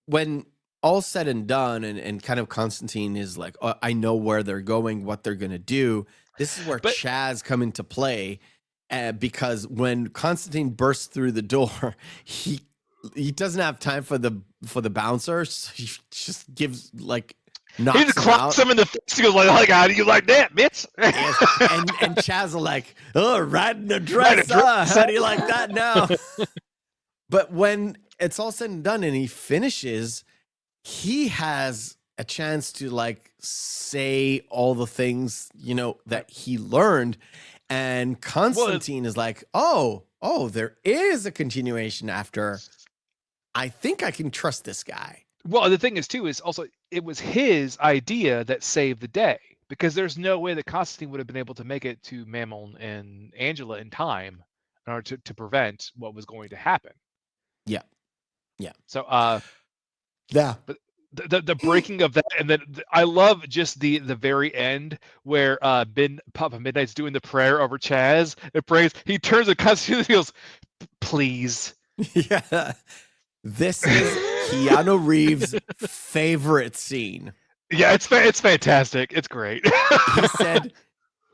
when all's said and done, and kind of Constantine is like, oh, I know where they're going, what they're going to do. This is where Chaz come into play, because when Constantine bursts through the door, he doesn't have time for the bouncer. So he just gives like. He just clocks him in the face. He goes like, how do you like that, bitch? and Chaz are like, oh, riding a dress. How do you like that now? But when it's all said and done and he finishes, he has a chance to like say all the things, that he learned. And Constantine is like, oh, there is a continuation after. I think I can trust this guy. Well, the thing is, too, is also it was his idea that saved the day, because there's no way that Constantine would have been able to make it to Mammon and Angela in time in order to prevent what was going to happen. Yeah. So, yeah. But the breaking of that, and then I love just the very end where Papa Midnight's doing the prayer over Chaz. It prays. He turns to Constantine and he goes, "Please." Yeah. This is Keanu Reeves' favorite scene. Yeah, it's fantastic. It's great. He said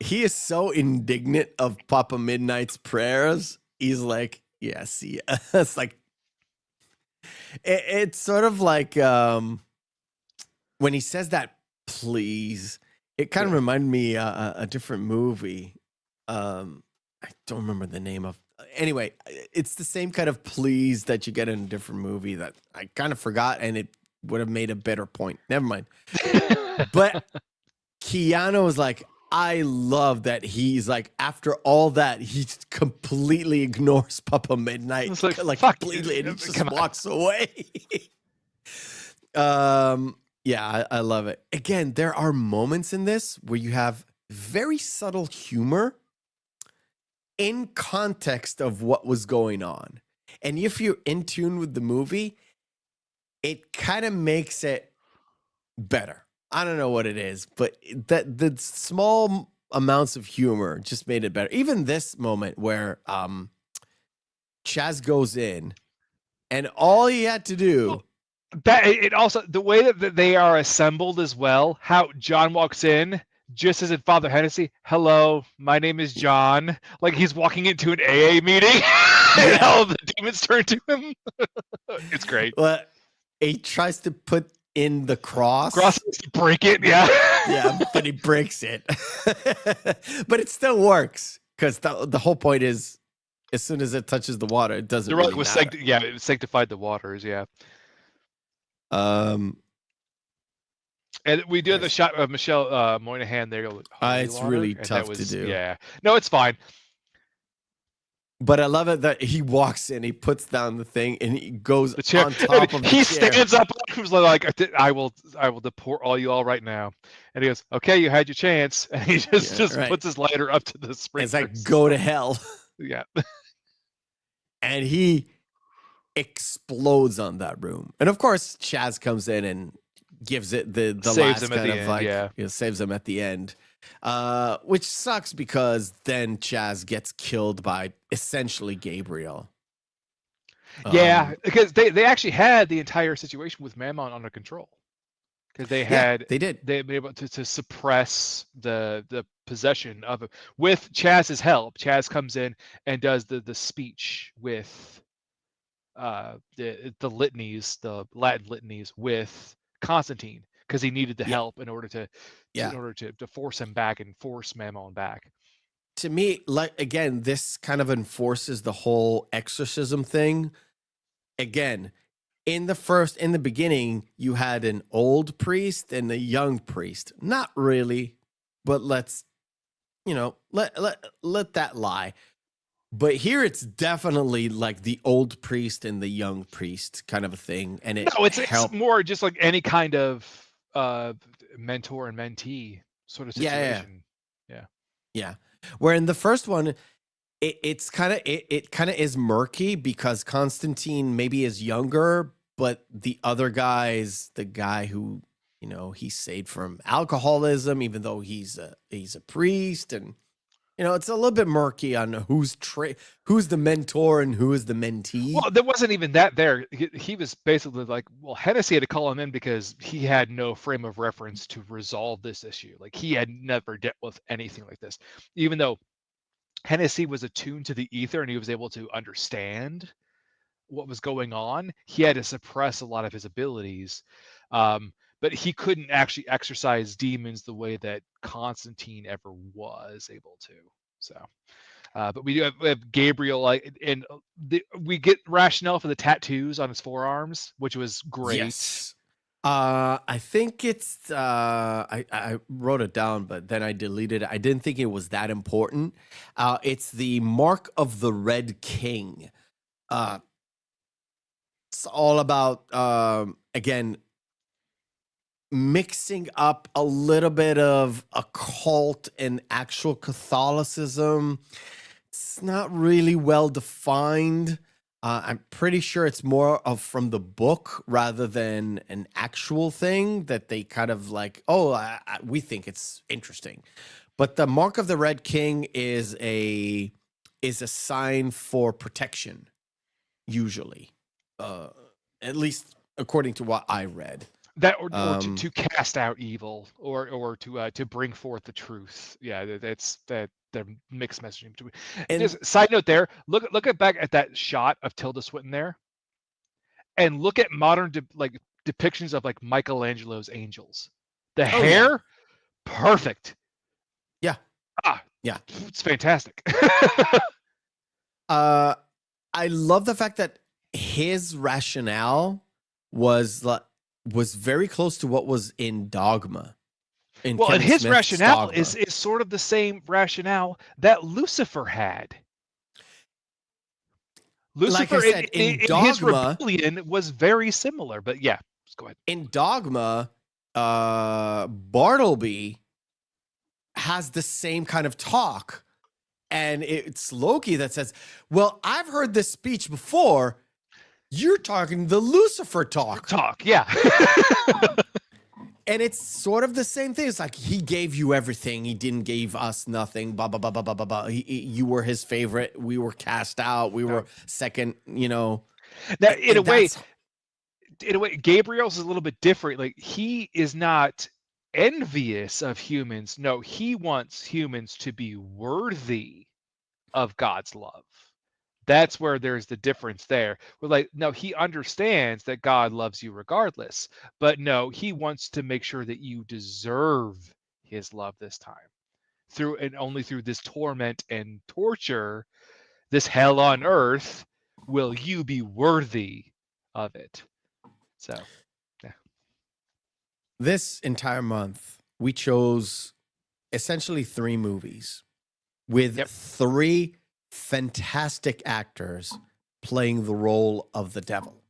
he is so indignant of Papa Midnight's prayers. He's like, yes, it's like, it's sort of like when he says that, please, it kind of reminded me a different movie. I don't remember the name of. Anyway, it's the same kind of please that you get in a different movie that I kind of forgot, and it would have made a better point. Never mind. But Keanu was like, I love that he's like, after all that, he completely ignores Papa Midnight. It's like completely, and he just walks away. Yeah, I love it. Again, there are moments in this where you have very subtle humor in context of what was going on. And if you're in tune with the movie, it kind of makes it better. I don't know what it is, but that the small amounts of humor just made it better. Even this moment where Chaz goes in and all he had to do. That it also, the way that they are assembled as well, how John walks in just as in Father Hennessy, hello, my name is John. Like he's walking into an AA meeting and all the demons turn to him. It's great. Well, he tries to put in the cross. To break it, yeah. Yeah, but he breaks it. But it still works because the whole point is as soon as it touches the water, it doesn't really matter. It sanctified the waters, yeah. And we do have the shot of Michelle Moynihan there. It's really tough to do. Yeah. No, it's fine. But I love it that he walks in, he puts down the thing, and he goes on top of the He chair. stands up and was like, I will deport all you all right now. And he goes, okay, you had your chance. And he just puts his lighter up to the spring. It's like, go to hell. Yeah. And he explodes on that room. And of course, Chaz comes in and gives it the saves last him at kind the of end, like, yeah. Saves him at the end. Which sucks because then Chaz gets killed by essentially Gabriel. Yeah, because they actually had the entire situation with Mammon under control. Because they had they did. They've been able to suppress the possession of it. With Chaz's help, Chaz comes in and does the speech with the litanies, the Latin litanies with Constantine, because he needed the help in order to force him back and force Mammon back. To me, like again, this kind of enforces the whole exorcism thing. Again, in the beginning, you had an old priest and a young priest. Not really, but let's let that lie. But here it's definitely like the old priest and the young priest kind of a thing. And it's more just like any kind of mentor and mentee sort of situation. Yeah. Yeah. Where in the first one, it kind of is murky because Constantine maybe is younger, but the other guy's the guy who, he saved from alcoholism, even though he's a priest, and it's a little bit murky on who's the mentor and who is the mentee. Well, there wasn't even that there. He was basically like, well, Hennessy had to call him in because he had no frame of reference to resolve this issue. Like he had never dealt with anything like this, even though Hennessy was attuned to the ether and he was able to understand what was going on. He had to suppress a lot of his abilities, but he couldn't actually exercise demons the way that Constantine ever was able to. So, but we have Gabriel, and we get rationale for the tattoos on his forearms, which was great. Yes. I think it's I wrote it down, but then I deleted it. I didn't think it was that important. It's the mark of the Red King. It's all about again mixing up a little bit of occult and actual Catholicism. It's not really well defined. I'm pretty sure it's more of from the book rather than an actual thing that they kind of like, we think it's interesting. But the mark of the Red King is a sign for protection, usually. At least according to what I read. That or to cast out evil or to bring forth the truth. Yeah, that's the mixed messaging between. And just side note there, look back at that shot of Tilda Swinton there, and look at modern depictions of like Michelangelo's angels. The hair, perfect. Yeah. Yeah, it's fantastic. I love the fact that his rationale was very close to what was in Dogma. And his rationale is sort of the same rationale that Lucifer had. Lucifer, like I said, in Dogma, his rebellion was very similar, but yeah, let's go ahead. In Dogma, Bartleby has the same kind of talk, and it's Loki that says, well, I've heard this speech before. You're talking the Lucifer talk. Yeah. And it's sort of the same thing. It's like he gave you everything. He didn't give us nothing. Blah, blah, blah, blah, blah, blah, blah. You were his favorite. We were cast out. We were second, Now, in a way, Gabriel's is a little bit different. Like he is not envious of humans. No, he wants humans to be worthy of God's love. That's where there's the difference there. We're like, no, he understands that God loves you regardless, but no, he wants to make sure that you deserve his love this time. Only through this torment and torture, this hell on earth, will you be worthy of it. So, yeah. This entire month, we chose essentially 3 movies with 3 fantastic actors playing the role of the devil,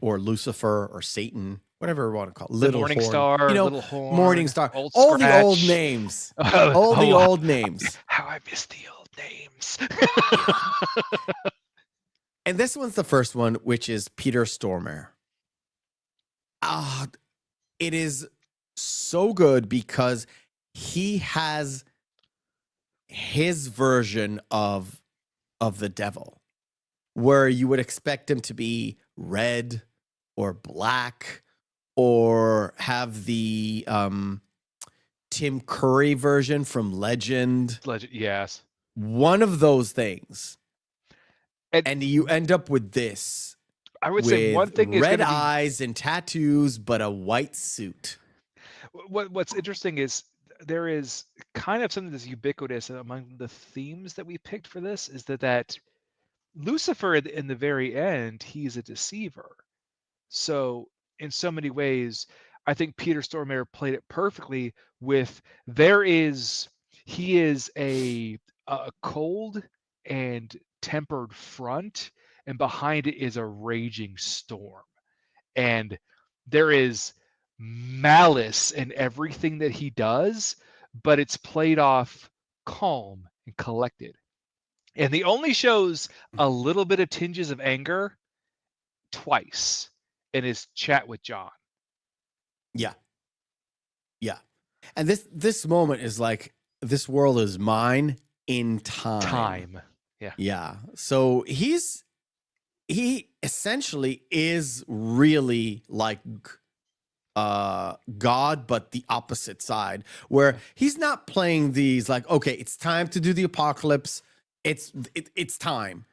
or Lucifer, or Satan, whatever we want to call it. Little Morning Star, Little Horn, Morning Star, Old all Scratch. The old names, all the old names. How I miss the old names. And this one's the first one, which is Peter Stormare. It is so good because he has his version of the devil, where you would expect him to be red or black or have the Tim Curry version from Legend. Yes. One of those things. And you end up with this. I would say one thing is red eyes and tattoos, but a white suit. What's interesting is there is kind of something that's ubiquitous among the themes that we picked for this is that Lucifer in the very end, he's a deceiver. So in so many ways, I think Peter Stormare played it perfectly with he is a cold and tempered front, and behind it is a raging storm. And there is malice in everything that he does, but it's played off calm and collected. And he only shows a little bit of tinges of anger twice in his chat with John. Yeah. Yeah. And this moment is like, this world is mine in time. Yeah. Yeah. So he essentially is really like God, but the opposite side, where he's not playing these like, okay, it's time to do the apocalypse. It's time.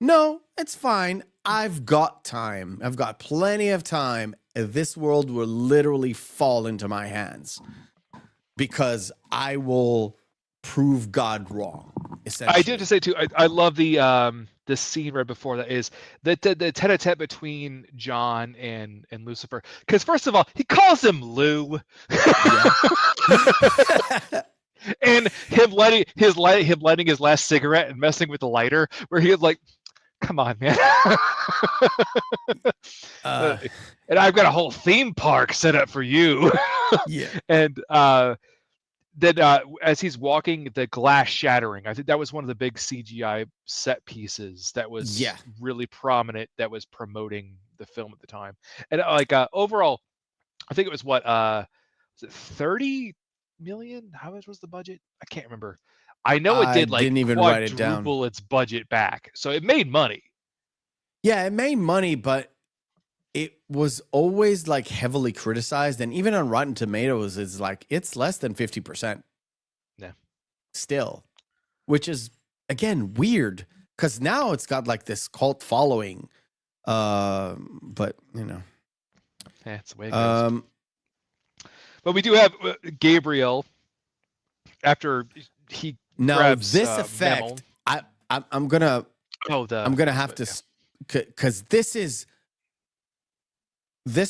No, it's fine. I've got time. I've got plenty of time. This world will literally fall into my hands because I will prove God wrong. I do have to say too, I love the scene right before that is the tete-a-tete between John and Lucifer. Because first of all, he calls him Lou. And him lighting his last cigarette and messing with the lighter, where he was like, come on, man. And I've got a whole theme park set up for you. Yeah. And then as he's walking, the glass shattering, I think that was one of the big CGI set pieces that was really prominent, that was promoting the film at the time. And like overall, I think it was what was it 30 million? How much was the budget? I can't remember. I know it did like didn't even write it down. Quadruple its budget back, so it made money. Yeah, it made money, but it was always like heavily criticized, and even on Rotten Tomatoes, it's like it's less than 50%. Yeah, still, which is again weird because now it's got like this cult following. But you know, it's the way it goes. But we do have Gabriel after he grabs this effect. I'm gonna have to because this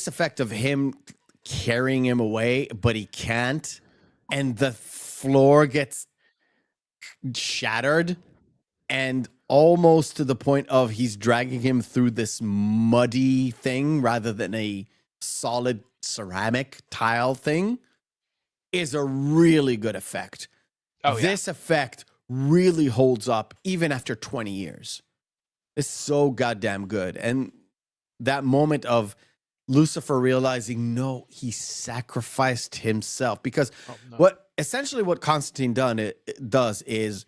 effect of him carrying him away, but he can't, and the floor gets shattered, and almost to the point of he's dragging him through this muddy thing rather than a solid ceramic tile thing, is a really good effect. This effect really holds up even after 20 years. It's so goddamn good. And that moment of Lucifer realizing, no, he sacrificed himself, because what Constantine does is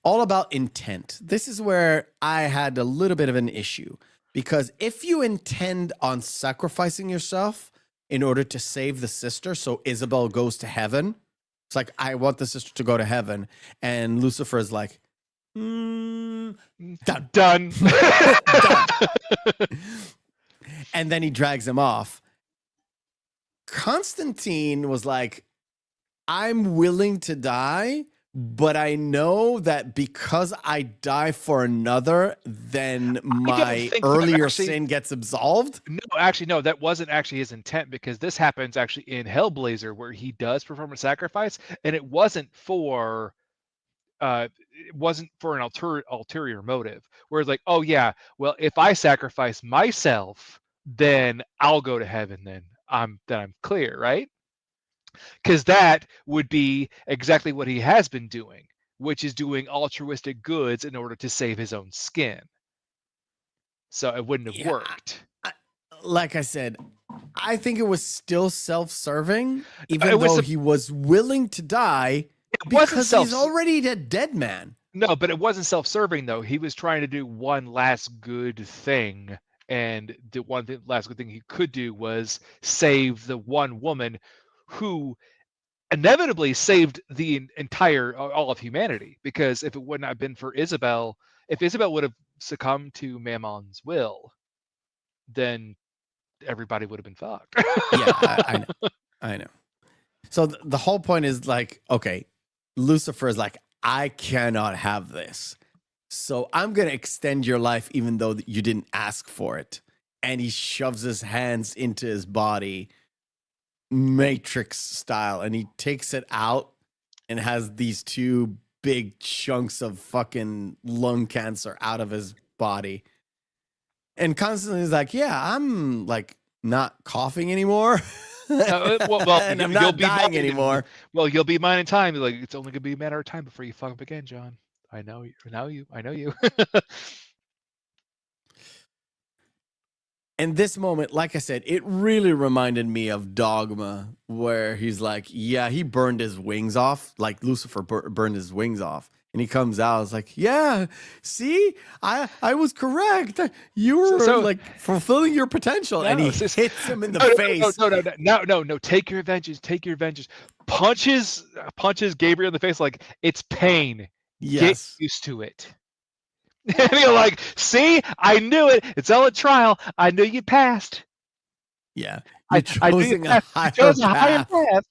all about intent. This is where I had a little bit of an issue, because if you intend on sacrificing yourself in order to save the sister, so Isabel goes to heaven, it's like, I want the sister to go to heaven, and Lucifer is like, done. Done. And then he drags him off. Constantine was like, I'm willing to die, but I know that because I die for another, then my earlier sin gets absolved. No, actually, no, that wasn't actually his intent, because this happens actually in Hellblazer, where he does perform a sacrifice, and it wasn't for an ulterior motive. Whereas like, oh yeah, well, if I sacrifice myself, then I'll go to heaven. Then I'm clear, right? Because that would be exactly what he has been doing, which is doing altruistic goods in order to save his own skin. So it wouldn't have worked. Like I said, I think it was still self-serving, even though he was willing to die because he's already a dead man. No, but it wasn't self-serving, though. He was trying to do one last good thing, and the last good thing he could do was save the one woman who inevitably saved the all of humanity. Because if it would not have been for Isabel, if Isabel would have succumbed to Mammon's will, then everybody would have been fucked. Yeah, I know. So the whole point is like, okay, Lucifer is like, I cannot have this, so I'm going to extend your life even though you didn't ask for it. And he shoves his hands into his body, Matrix style, and he takes it out and has these two big chunks of fucking lung cancer out of his body. And Constantine is like, yeah, I'm like not coughing anymore. And I'm not dying anymore. Well, you'll be mine in time. Like, it's only gonna be a matter of time before you fuck up again, John. I know you. I know you. And this moment, like I said, it really reminded me of Dogma, where he's like, yeah, he burned his wings off, like Lucifer burned his wings off. And he comes out, it's like, yeah, see, I was correct. You were like fulfilling your potential. And he hits him in the face. No. Take your vengeance. Take your vengeance. Punches Gabriel in the face like it's pain. Yes. Get used to it. And you're like, see, I knew it. It's all a trial. I knew you passed. Yeah. I chose a higher path.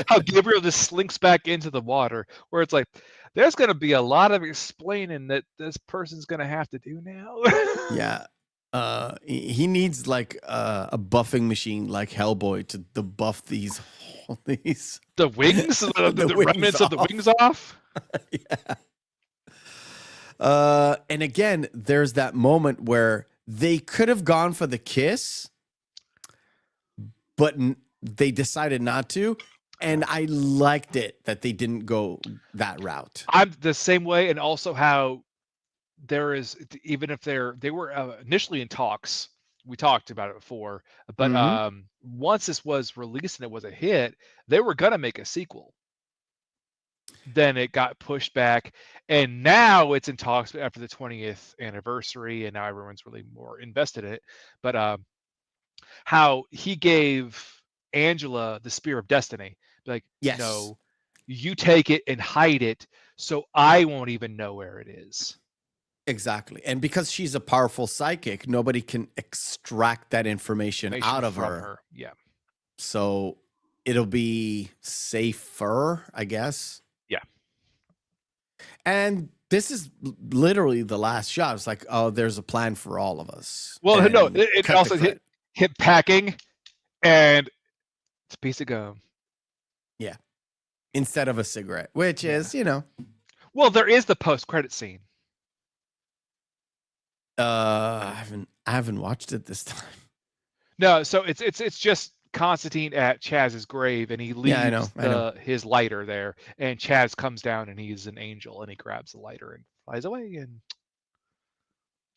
How Gabriel just slinks back into the water, where it's like, there's going to be a lot of explaining that this person's going to have to do now. Yeah. He needs like a buffing machine like Hellboy to debuff these the wings, the remnants of the wings off. Yeah. And again, there's that moment where they could have gone for the kiss, but they decided not to. And I liked it that they didn't go that route. I'm the same way. And also how there is, even if they were initially in talks, we talked about it before, but once this was released and it was a hit, they were going to make a sequel. Then it got pushed back, and now it's in talks after the 20th anniversary, and now everyone's really more invested in it. But how he gave Angela the Spear of Destiny, like, yes, no, you take it and hide it, so I won't even know where it is. Exactly, and because she's a powerful psychic, nobody can extract that information out of her. Yeah, so it'll be safer, I guess. Yeah. And this is literally the last shot. It's like, oh, there's a plan for all of us. Well, and no, it also hit packing, and it's a piece of gum. Yeah. Instead of a cigarette, which is, Well, there is the post-credit scene. I haven't watched it this time. No, so it's just Constantine at Chaz's grave, and he leaves his lighter there, and Chaz comes down, and he's an angel, and he grabs the lighter and flies away, and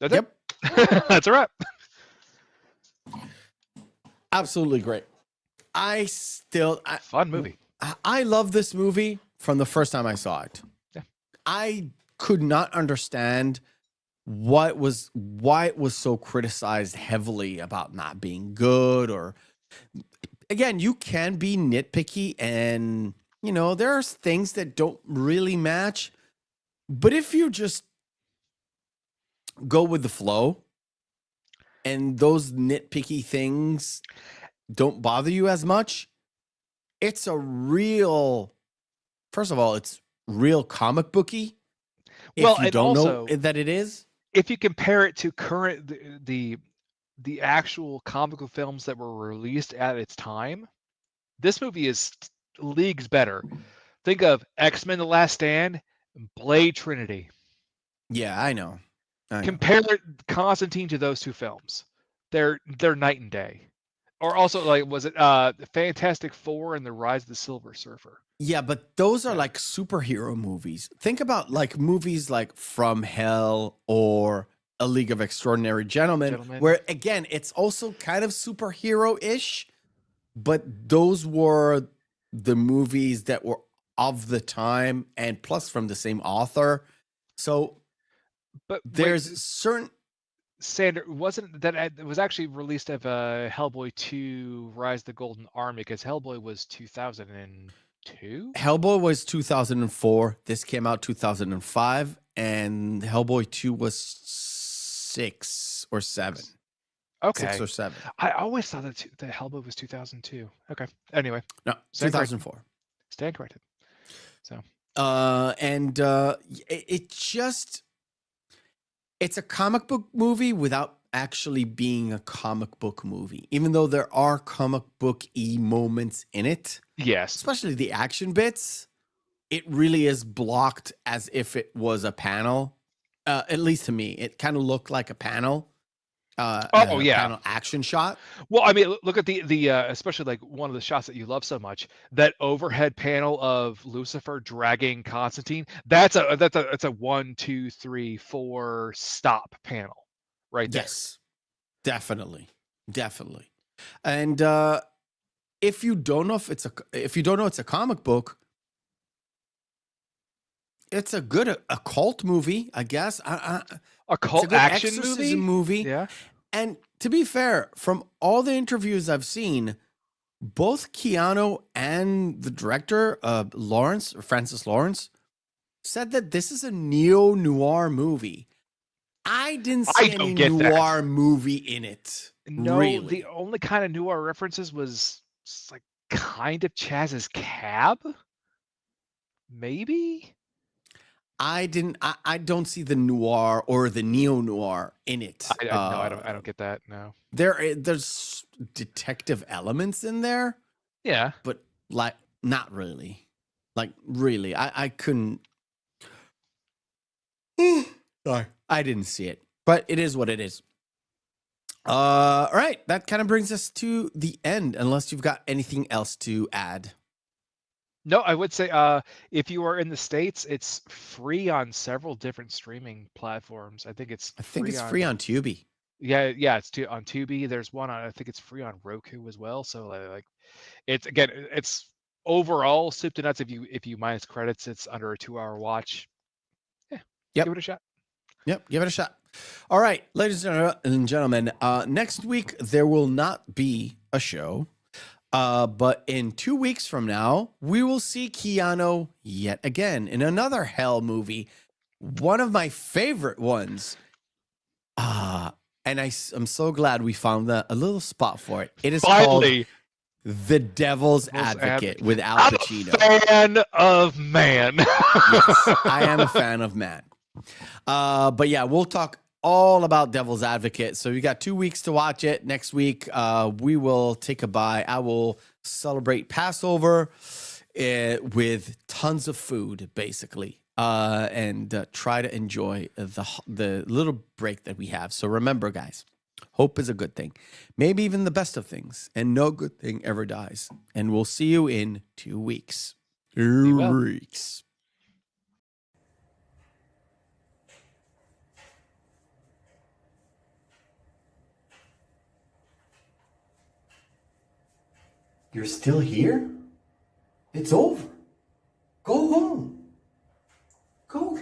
that's it. That's a wrap. Absolutely great. Fun movie. I love this movie from the first time I saw it. Yeah. I could not understand why it was so criticized heavily about not being good, or again, you can be nitpicky, and there are things that don't really match, but if you just go with the flow and those nitpicky things don't bother you as much, it's first of all, it's real comic booky. Well, if you don't know that it is. If you compare it to the actual comical films that were released at its time, this movie is leagues better. Think of X-Men: The Last Stand, Blade Trinity. Yeah, I know. Compare Constantine to those two films. They're night and day. Or also, like, was it Fantastic Four and The Rise of the Silver Surfer? Yeah, but those are like superhero movies. Think about like movies like From Hell or A League of Extraordinary Gentlemen, where again, it's also kind of superhero-ish, but those were the movies that were of the time and plus from the same author. So but there's certain... Sander, wasn't that it was actually released of Hellboy 2 Rise of the Golden Army, because Hellboy was 2002? Hellboy was 2004. This came out 2005, and Hellboy 2 was 6 or 7. Okay. 6 or 7. I always thought that Hellboy was 2002. Okay. Anyway. No, 2004. Stand corrected. So. It just... It's a comic book movie without actually being a comic book movie, even though there are comic book-y moments in it. Yes. Especially the action bits. It really is blocked as if it was a panel. At least to me, it kind of looked like a panel. panel action shot. Well, I mean, look at the especially like one of the shots that you love so much, that overhead panel of Lucifer dragging Constantine. That's a 1, 2, 3, 4 stop panel right there. Yes, definitely. And if you don't know it's a comic book, it's a good occult movie, I guess. A cult action movie. Yeah. And to be fair, from all the interviews I've seen, both Keanu and the director, Francis Lawrence, said that this is a neo-noir movie. I didn't see any noir movie in it. No, really. The only kind of noir references was like kind of Chaz's Cab. Maybe. I don't see the noir or the neo-noir in it. No, I don't get that. No. There's detective elements in there. Yeah. But like not really. Like really. I couldn't. Sorry. I didn't see it. But it is what it is. All right. That kind of brings us to the end, unless you've got anything else to add. No, I would say if you are in the States, it's free on several different streaming platforms. I think it's free on Tubi. Yeah, it's on Tubi. There's one on, I think it's free on Roku as well. So like it's overall soup to nuts. If you minus credits, it's under a 2-hour watch. Yeah. Yep. Give it a shot. Yep, give it a shot. All right, ladies and gentlemen, next week there will not be a show. But in 2 weeks from now, we will see Keanu yet again in another hell movie, one of my favorite ones. And I'm so glad we found a little spot for it. It is finally called The Devil's Advocate with Al Pacino. I'm a fan of Man. Yes, I am a fan of Man. But yeah, we'll talk all about Devil's Advocate. So we got 2 weeks to watch it. Next week, we will take a bye. I will celebrate Passover with tons of food, basically, and try to enjoy the little break that we have. So remember, guys, hope is a good thing, maybe even the best of things, and no good thing ever dies. And we'll see you in 2 weeks. 2 weeks. You're still here? It's over. Go home. Go.